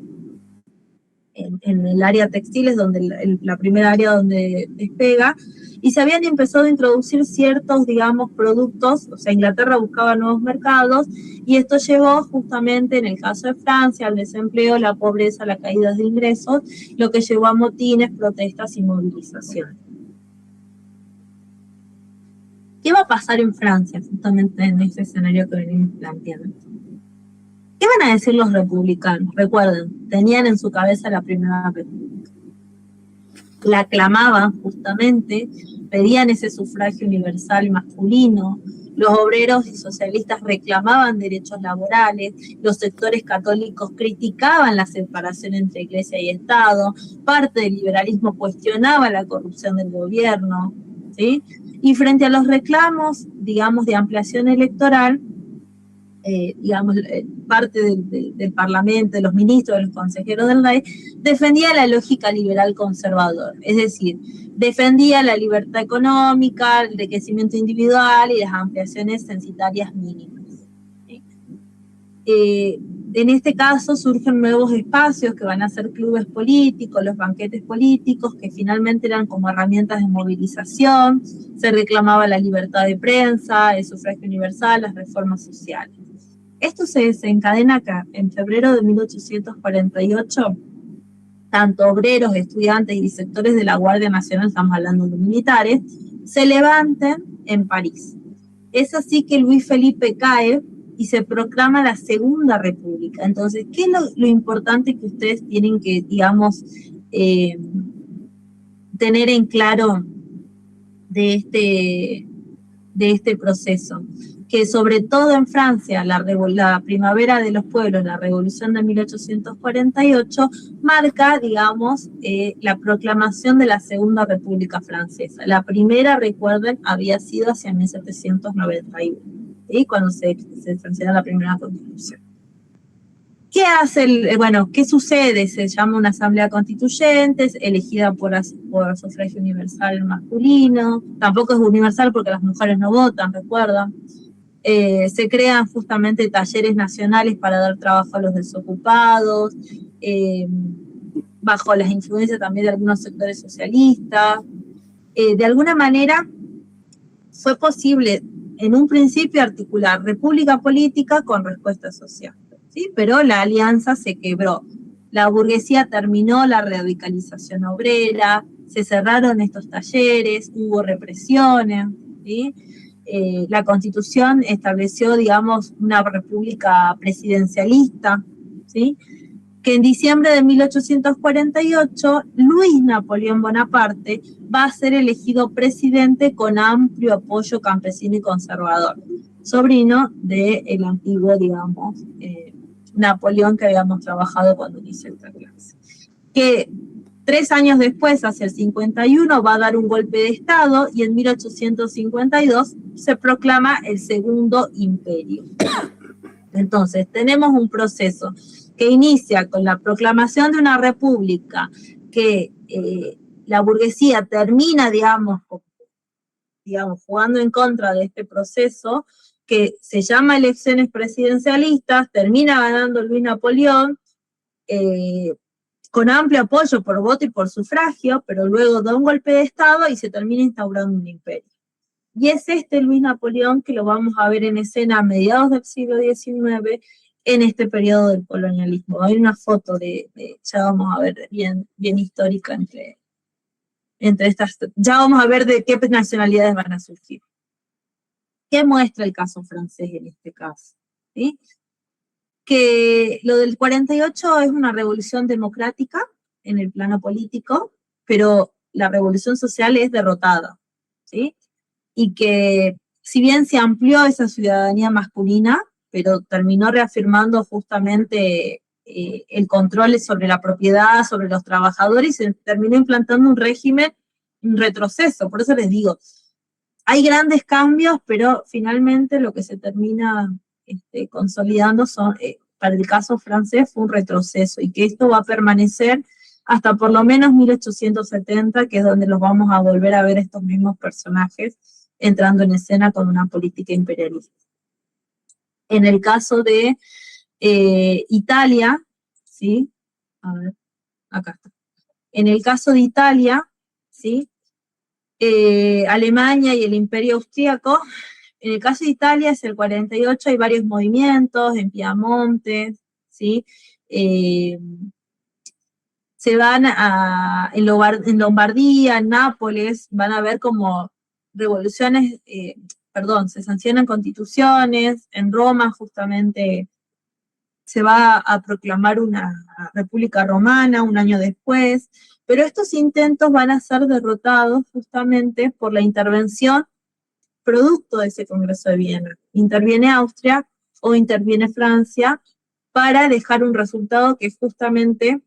en el área textil es donde la primera área donde despega, y se habían empezado a introducir ciertos, digamos, productos, o sea, Inglaterra buscaba nuevos mercados, y esto llevó justamente, en el caso de Francia, al desempleo, la pobreza, la caída de ingresos, lo que llevó a motines, protestas y movilizaciones. ¿Qué va a pasar en Francia, justamente en ese escenario que venimos planteando? ¿Qué van a decir los republicanos? Recuerden, tenían en su cabeza la Primera República. La aclamaban justamente, pedían ese sufragio universal masculino, los obreros y socialistas reclamaban derechos laborales, los sectores católicos criticaban la separación entre Iglesia y Estado, parte del liberalismo cuestionaba la corrupción del gobierno, ¿sí? Y frente a los reclamos, digamos, de ampliación electoral, digamos, parte del Parlamento, de los ministros, de los consejeros del rey, defendía la lógica liberal conservadora, es decir, defendía la libertad económica, el enriquecimiento individual y las ampliaciones censitarias mínimas. En este caso surgen nuevos espacios que van a ser clubes políticos, los banquetes políticos, que finalmente eran como herramientas de movilización, se reclamaba la libertad de prensa, el sufragio universal, las reformas sociales. Esto se desencadena acá, en febrero de 1848, tanto obreros, estudiantes y sectores de la Guardia Nacional, estamos hablando de militares, se levanten en París. Es así que Luis Felipe cae y se proclama la Segunda República. Entonces, ¿qué es lo importante que ustedes tienen que, digamos, tener en claro de este proceso, que sobre todo en Francia, la primavera de los pueblos, la revolución de 1848, marca, digamos, la proclamación de la Segunda República Francesa. La primera, recuerden, había sido hacia 1791, ¿sí? Cuando se sanciona la primera constitución. ¿Qué hace qué sucede? Se llama una asamblea constituyente, elegida por sufragio universal masculino, tampoco es universal porque las mujeres no votan, recuerdan. Se crean justamente talleres nacionales para dar trabajo a los desocupados, bajo las influencias también de algunos sectores socialistas. De alguna manera fue posible en un principio articular república política con respuesta social. ¿Sí? Pero la alianza se quebró. La burguesía terminó la radicalización obrera, se cerraron estos talleres, hubo represiones, ¿sí? La Constitución estableció, digamos, una república presidencialista, ¿sí? Que en diciembre de 1848, Luis Napoleón Bonaparte va a ser elegido presidente con amplio apoyo campesino y conservador, sobrino del antiguo, digamos, Napoleón que habíamos trabajado cuando inició esta clase. Que 3 años después, hacia el 51, va a dar un golpe de Estado y en 1852 se proclama el Segundo Imperio. Entonces, tenemos un proceso que inicia con la proclamación de una república que la burguesía termina, digamos, jugando en contra de este proceso, que se llama elecciones presidencialistas, termina ganando Luis Napoleón, con amplio apoyo por voto y por sufragio, pero luego da un golpe de Estado y se termina instaurando un imperio. Y es este Luis Napoleón que lo vamos a ver en escena a mediados del siglo XIX, en este periodo del colonialismo. Hay una foto ya vamos a ver bien histórica entre estas, ya vamos a ver de qué nacionalidades van a surgir. ¿Qué muestra el caso francés en este caso? ¿Sí? Que lo del 48 es una revolución democrática en el plano político, pero la revolución social es derrotada, ¿sí? Y que si bien se amplió esa ciudadanía masculina, pero terminó reafirmando justamente el control sobre la propiedad, sobre los trabajadores, y se terminó implantando un régimen, un retroceso. Por eso les digo, hay grandes cambios, pero finalmente lo que se termina consolidando para el caso francés fue un retroceso, y que esto va a permanecer hasta por lo menos 1870, que es donde los vamos a volver a ver estos mismos personajes entrando en escena con una política imperialista. En el caso de Italia, ¿sí? A ver, acá está. En el caso de Italia, ¿sí? Alemania y el Imperio Austríaco, en el caso de Italia es el 48, hay varios movimientos en Piamonte, ¿sí? Se van en Lombardía, en Nápoles, van a ver como revoluciones, se sancionan constituciones, en Roma justamente se va a proclamar una república romana un año después, pero estos intentos van a ser derrotados justamente por la intervención producto de ese Congreso de Viena. Interviene Austria o interviene Francia para dejar un resultado que justamente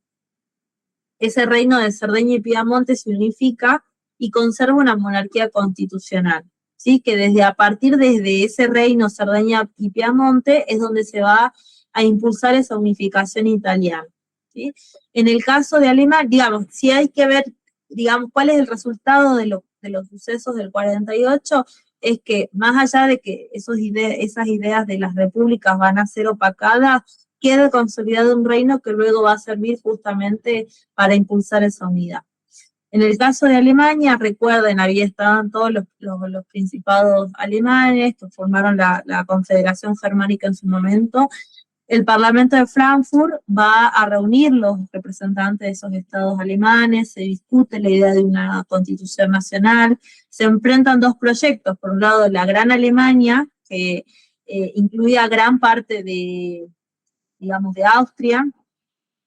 ese reino de Cerdeña y Piamonte se unifica y conserva una monarquía constitucional, ¿sí? Que a partir de ese reino, Cerdeña y Piamonte, es donde se va a impulsar esa unificación italiana, ¿sí? En el caso de Alemania, digamos, si hay que ver, digamos, cuál es el resultado de los sucesos del 48, es que más allá de que esas ideas de las repúblicas van a ser opacadas, queda consolidado un reino que luego va a servir justamente para impulsar esa unidad. En el caso de Alemania, recuerden, estaban todos los principados alemanes que formaron la Confederación Germánica en su momento. El Parlamento de Frankfurt va a reunir los representantes de esos estados alemanes, se discute la idea de una constitución nacional, se enfrentan dos proyectos, por un lado la Gran Alemania, que incluía gran parte de Austria,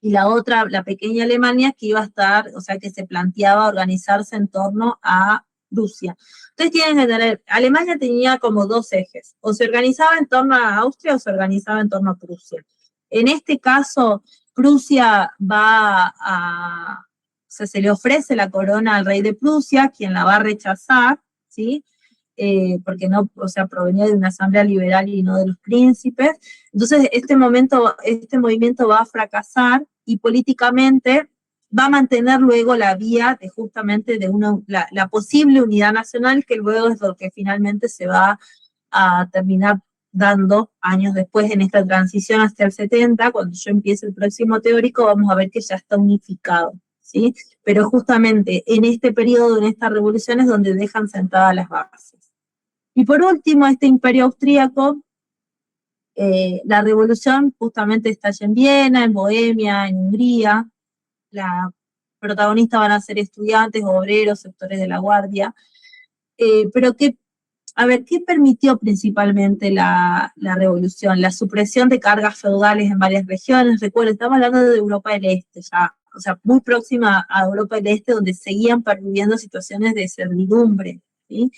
y la otra, la pequeña Alemania, que iba a estar, o sea, que se planteaba organizarse en torno a Prusia. Entonces tienen que tener, Alemania tenía como dos ejes, o se organizaba en torno a Austria o se organizaba en torno a Prusia. En este caso, Prusia se le ofrece la corona al rey de Prusia, quien la va a rechazar, ¿sí? Porque no, o sea, provenía de una asamblea liberal y no de los príncipes. Entonces, este movimiento va a fracasar y políticamente va a mantener luego la vía de justamente de la posible unidad nacional, que luego es lo que finalmente se va a terminar dando años después en esta transición hasta el 70, cuando yo empiece el próximo teórico, vamos a ver que ya está unificado, ¿sí? Pero justamente en este periodo, en esta revolución, es donde dejan sentadas las bases. Y por último, este imperio austríaco, la revolución justamente estalla en Viena, en Bohemia, en Hungría. La protagonista van a ser estudiantes, obreros, sectores de la guardia. Pero ¿qué permitió principalmente la revolución? La supresión de cargas feudales en varias regiones. Recuerden, estamos hablando de Europa del Este ya, o sea, muy próxima a Europa del Este, donde seguían perviviendo situaciones de servidumbre, ¿sí?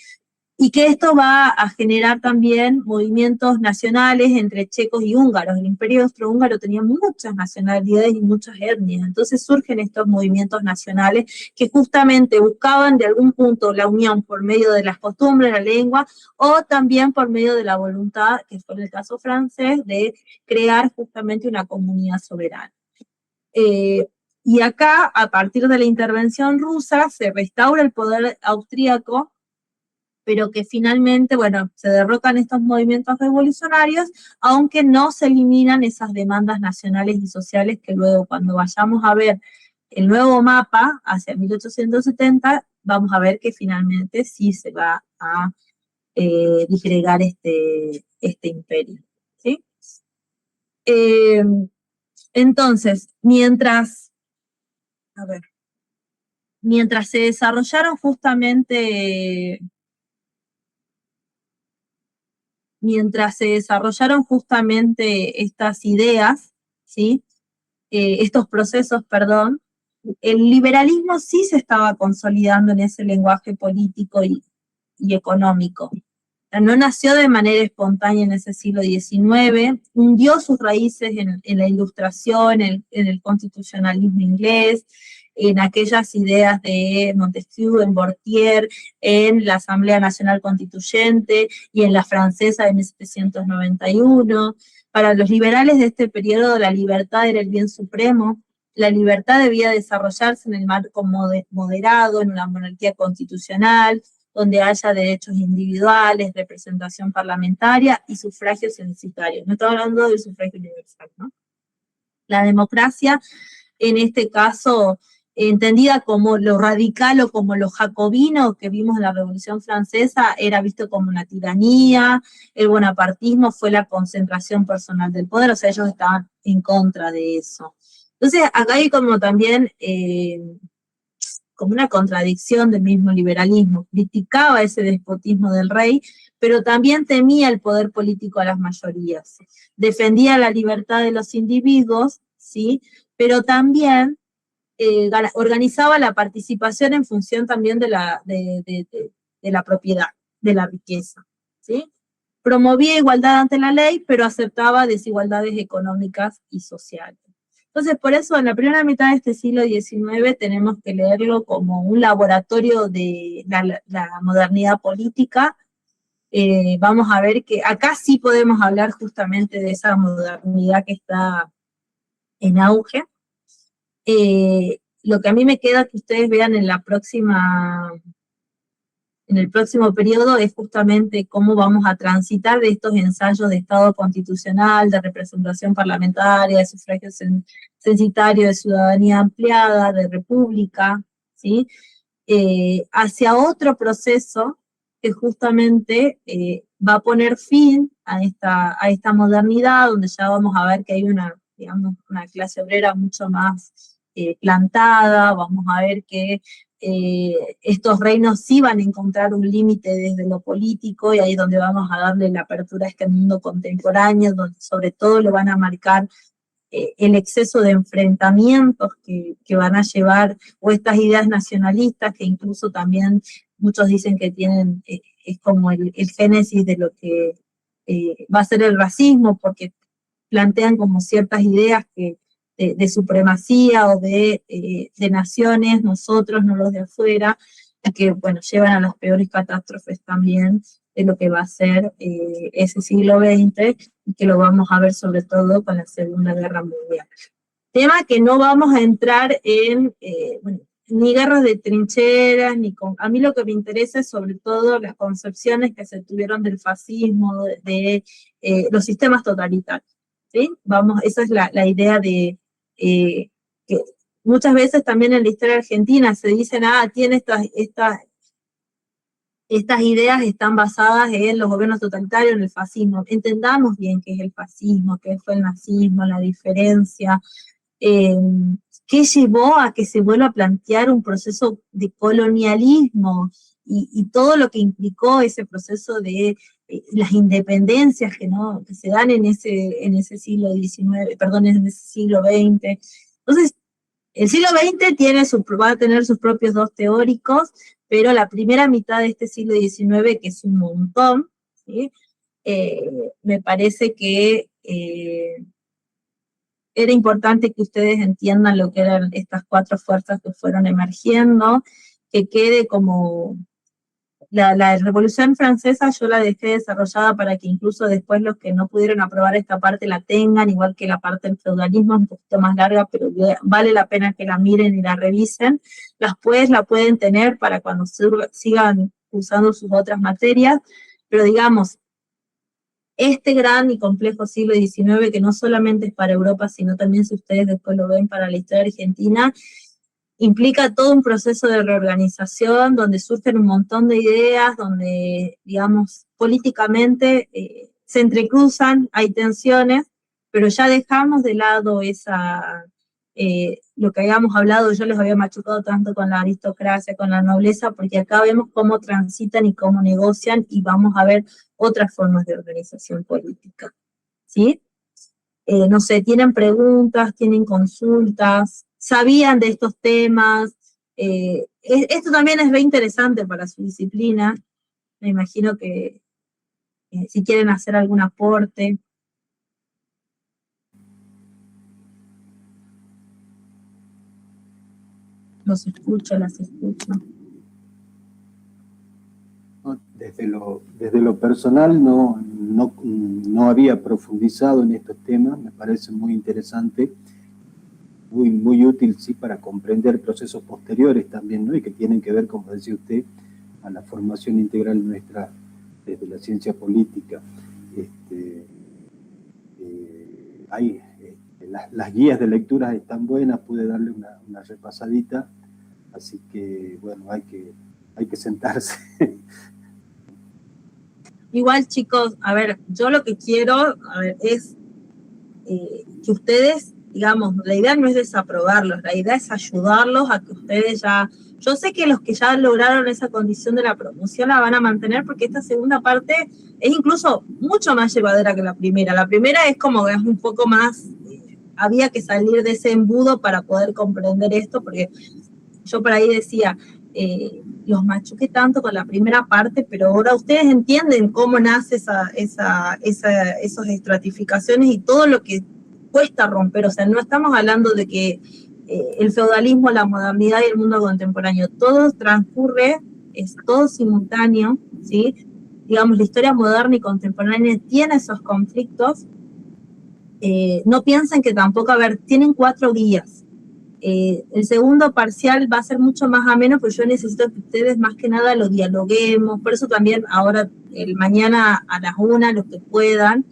Y que esto va a generar también movimientos nacionales entre checos y húngaros. El imperio austrohúngaro tenía muchas nacionalidades y muchas etnias, entonces surgen estos movimientos nacionales que justamente buscaban de algún punto la unión por medio de las costumbres, la lengua, o también por medio de la voluntad, que fue en el caso francés, de crear justamente una comunidad soberana. Y acá, a partir de la intervención rusa, se restaura el poder austríaco, pero que finalmente, bueno, se derrocan estos movimientos revolucionarios, aunque no se eliminan esas demandas nacionales y sociales que luego, cuando vayamos a ver el nuevo mapa hacia 1870, vamos a ver que finalmente sí se va a disgregar este imperio, ¿sí? Entonces, mientras se desarrollaron justamente estas ideas, ¿sí? Estos procesos, perdón, el liberalismo sí se estaba consolidando en ese lenguaje político y económico. No nació de manera espontánea en ese siglo XIX, hundió sus raíces en la Ilustración, en el constitucionalismo inglés, en aquellas ideas de Montesquieu, en Voltaire, en la Asamblea Nacional Constituyente y en la francesa de 1791. Para los liberales de este periodo, la libertad era el bien supremo. La libertad debía desarrollarse en el marco moderado, en una monarquía constitucional, donde haya derechos individuales, representación parlamentaria y sufragio censitario. No estamos hablando del sufragio universal, ¿no? La democracia, en este caso, entendida como lo radical o como lo jacobino que vimos en la Revolución Francesa, era visto como una tiranía. El bonapartismo fue la concentración personal del poder, o sea, ellos estaban en contra de eso. Entonces, acá hay como también como una contradicción del mismo liberalismo. Criticaba ese despotismo del rey, pero también temía el poder político a las mayorías. Defendía la libertad de los individuos, ¿sí? Pero también organizaba la participación en función también de la propiedad, de la riqueza, ¿sí? Promovía igualdad ante la ley, pero aceptaba desigualdades económicas y sociales. Entonces, por eso, en la primera mitad de este siglo XIX tenemos que leerlo como un laboratorio de la modernidad política. Vamos a ver que acá sí podemos hablar justamente de esa modernidad que está en auge. Lo que a mí me queda que ustedes vean en el próximo periodo es justamente cómo vamos a transitar de estos ensayos de Estado constitucional, de representación parlamentaria, de sufragio censitario, de ciudadanía ampliada, de república, ¿sí? Hacia otro proceso que justamente va a poner fin a esta modernidad, donde ya vamos a ver que hay una clase obrera mucho más plantada. Vamos a ver que estos reinos sí van a encontrar un límite desde lo político, y ahí es donde vamos a darle la apertura a este mundo contemporáneo, donde sobre todo lo van a marcar el exceso de enfrentamientos que van a llevar, o estas ideas nacionalistas que incluso también muchos dicen que tienen, es como el génesis de lo que va a ser el racismo, porque plantean como ciertas ideas de supremacía o de naciones, nosotros, no los de afuera, y que, bueno, llevan a las peores catástrofes también de lo que va a ser ese siglo XX, y que lo vamos a ver sobre todo con la Segunda Guerra Mundial. Tema que no vamos a entrar en, bueno, ni guerras de trincheras, a mí lo que me interesa es sobre todo las concepciones que se tuvieron del fascismo, de los sistemas totalitarios, ¿sí? Esa es la idea de que muchas veces también en la historia argentina se dicen, tiene estas ideas están basadas en los gobiernos totalitarios, en el fascismo. Entendamos bien qué es el fascismo, qué fue el nazismo, la diferencia, qué llevó a que se vuelva a plantear un proceso de colonialismo y todo lo que implicó ese proceso de las independencias que se dan en ese siglo XIX, perdón, en ese siglo XX. Entonces, el siglo XX va a tener sus propios dos teóricos, pero la primera mitad de este siglo XIX, que es un montón, ¿sí? Me parece que era importante que ustedes entiendan lo que eran estas cuatro fuerzas que fueron emergiendo, que quede como la Revolución Francesa. Yo la dejé desarrollada para que incluso después los que no pudieron aprobar esta parte la tengan, igual que la parte del feudalismo, un poquito más larga, pero vale la pena que la miren y la revisen. Después la pueden tener para cuando sigan usando sus otras materias, pero digamos, este gran y complejo siglo XIX, que no solamente es para Europa, sino también, si ustedes después lo ven, para la historia argentina, implica todo un proceso de reorganización, donde surgen un montón de ideas, donde, digamos, políticamente se entrecruzan, hay tensiones, pero ya dejamos de lado lo que habíamos hablado, yo les había machucado tanto con la aristocracia, con la nobleza, porque acá vemos cómo transitan y cómo negocian, y vamos a ver otras formas de organización política, ¿sí? No sé, ¿tienen preguntas, tienen consultas? ¿Sabían de estos temas? Esto también es re interesante para su disciplina. Me imagino que si quieren hacer algún aporte. Los escucho, las escucho. Desde lo personal no había profundizado en estos temas, me parece muy interesante, muy útil, sí, para comprender procesos posteriores también, ¿no? Y que tienen que ver, como decía usted, a la formación integral nuestra desde la ciencia política. Las guías de lecturas están buenas, pude darle una repasadita, así que, bueno, hay que sentarse. Igual, chicos, a ver, yo lo que quiero es que ustedes, digamos, la idea no es desaprobarlos, la idea es ayudarlos a que ustedes yo sé que los que ya lograron esa condición de la promoción la van a mantener, porque esta segunda parte es incluso mucho más llevadera que la primera. La primera es como que es un poco más, había que salir de ese embudo para poder comprender esto, porque yo por ahí decía, los machuqué tanto con la primera parte, pero ahora ustedes entienden cómo nace esas estratificaciones y todo lo que cuesta romper. O sea, no estamos hablando de que el feudalismo, la modernidad y el mundo contemporáneo, todo transcurre, es todo simultáneo, ¿sí? Digamos, la historia moderna y contemporánea tiene esos conflictos. No piensen que tampoco, tienen 4 guías. El segundo parcial va a ser mucho más ameno, pero yo necesito que ustedes más que nada lo dialoguemos. Por eso también ahora, mañana a las 1, los que puedan,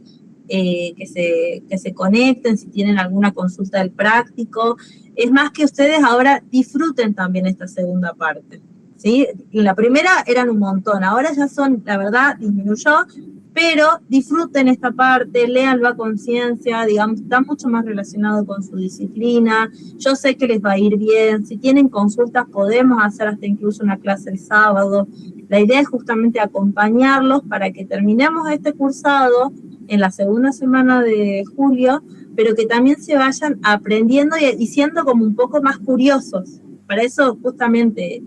que se conecten, si tienen alguna consulta del práctico. Es más, que ustedes ahora disfruten también esta segunda parte, ¿sí? En la primera eran un montón, ahora ya son, la verdad, disminuyó, pero disfruten esta parte, léanlo a conciencia, digamos, está mucho más relacionado con su disciplina. Yo sé que les va a ir bien. Si tienen consultas, podemos hacer hasta incluso una clase el sábado. La idea es justamente acompañarlos para que terminemos este cursado en la segunda semana de julio, pero que también se vayan aprendiendo y siendo como un poco más curiosos, Para eso justamente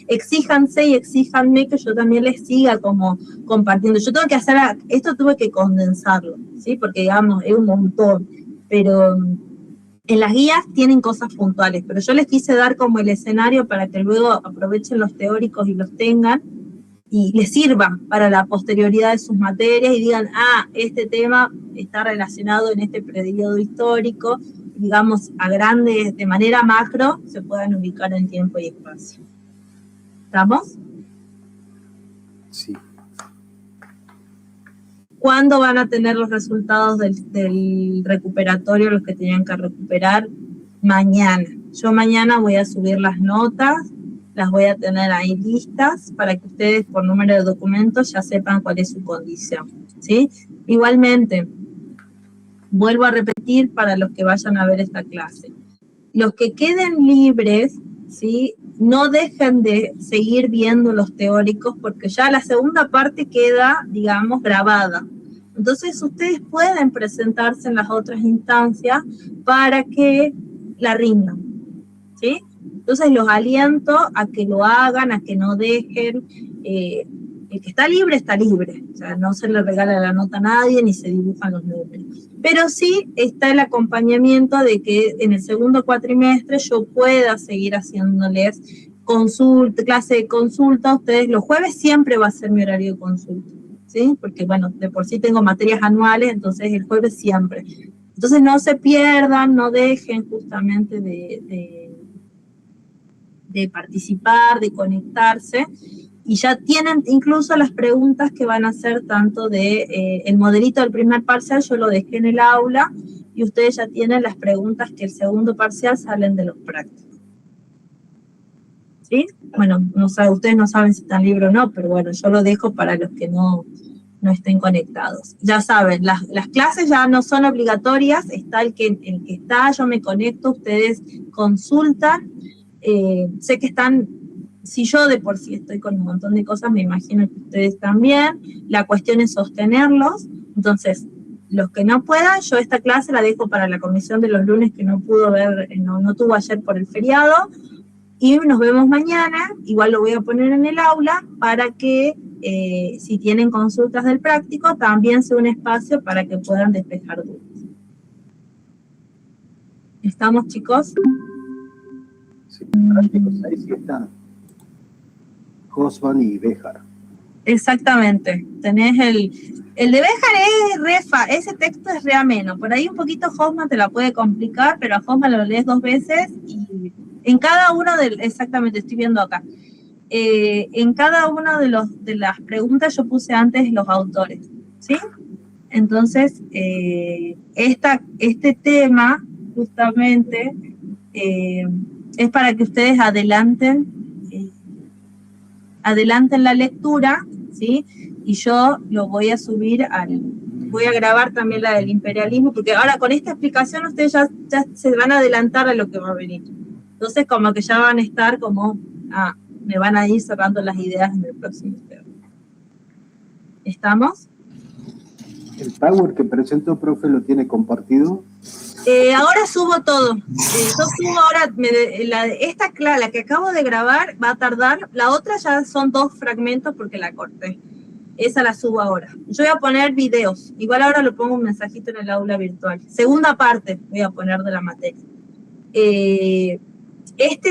exíjanse y exíjanme que yo también les siga como compartiendo. Yo tengo que hacer, esto tuve que condensarlo, ¿sí? Porque digamos, es un montón, pero en las guías tienen cosas puntuales, pero yo les quise dar como el escenario para que luego aprovechen los teóricos y los tengan, y les sirva para la posterioridad de sus materias y digan, este tema está relacionado en este periodo histórico, digamos, a grandes, de manera macro, se puedan ubicar en tiempo y espacio. ¿Estamos? Sí. ¿Cuándo van a tener los resultados del recuperatorio, los que tenían que recuperar? Mañana. Yo mañana voy a subir las notas, las voy a tener ahí listas para que ustedes por número de documentos ya sepan cuál es su condición, ¿sí? Igualmente, vuelvo a repetir para los que vayan a ver esta clase. Los que queden libres, ¿sí? No dejen de seguir viendo los teóricos porque ya la segunda parte queda, digamos, grabada. Entonces ustedes pueden presentarse en las otras instancias para que la rindan, ¿sí? Entonces los aliento a que lo hagan, a que no dejen, el que está libre, o sea, no se le regala la nota a nadie, ni se dibujan los números. Pero sí está el acompañamiento de que en el segundo cuatrimestre yo pueda seguir haciéndoles clase de consulta. Ustedes los jueves siempre va a ser mi horario de consulta, ¿sí? Porque bueno, de por sí tengo materias anuales, entonces el jueves siempre. Entonces no se pierdan, no dejen justamente de participar, de conectarse, y ya tienen incluso las preguntas que van a hacer tanto de el modelito del primer parcial, yo lo dejé en el aula, y ustedes ya tienen las preguntas que el segundo parcial salen de los prácticos. ¿Sí? Bueno, ustedes no saben si están libres o no, pero bueno, yo lo dejo para los que no estén conectados. Ya saben, las clases ya no son obligatorias, está el que está, yo me conecto, ustedes consultan. Sé que están, si yo de por sí estoy con un montón de cosas, me imagino que ustedes también. La cuestión es sostenerlos. Entonces, los que no puedan, yo esta clase la dejo para la comisión de los lunes que no pudo ver, no tuvo ayer por el feriado, y nos vemos mañana. Igual lo voy a poner en el aula para que si tienen consultas del práctico, también sea un espacio para que puedan despejar dudas. ¿Estamos, chicos? Sí, prácticos ahí sí están Josvan y Béjar. Exactamente. Tenés el de Béjar ese texto es re ameno. Por ahí un poquito Hoffman te la puede complicar, pero a Hoffman lo lees 2 veces y en cada uno exactamente, estoy viendo acá. En cada una de las preguntas yo puse antes los autores, ¿sí? Entonces, este tema justamente es para que ustedes adelanten la lectura, ¿sí? Y yo lo voy a subir voy a grabar también la del imperialismo, porque ahora con esta explicación ustedes ya se van a adelantar a lo que va a venir. Entonces como que ya van a estar como, me van a ir cerrando las ideas en el próximo tema. ¿Estamos? ¿El Power que presentó, profe, lo tiene compartido? Ahora subo todo. Yo subo ahora, la que acabo de grabar va a tardar, la otra ya son 2 fragmentos porque la corté. Esa la subo ahora. Yo voy a poner videos, igual ahora lo pongo un mensajito en el aula virtual. Segunda parte voy a poner de la materia.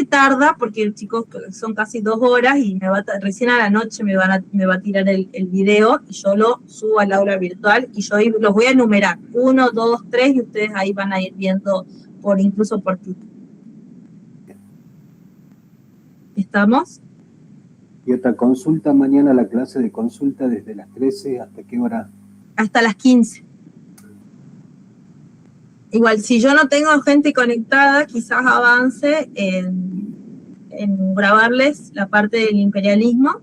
Tarda, porque chicos son casi 2 horas y recién a la noche me va a tirar el video y yo lo subo al aula virtual y yo los voy a enumerar, 1, 2, 3 y ustedes ahí van a ir viendo incluso por título. ¿Estamos? Y otra consulta mañana, la clase de consulta desde las 13, ¿hasta qué hora? Hasta las 15. Igual, si yo no tengo gente conectada, quizás avance en grabarles la parte del imperialismo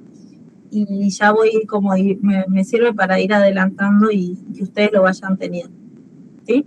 y ya voy me sirve para ir adelantando y que ustedes lo vayan teniendo. ¿Sí?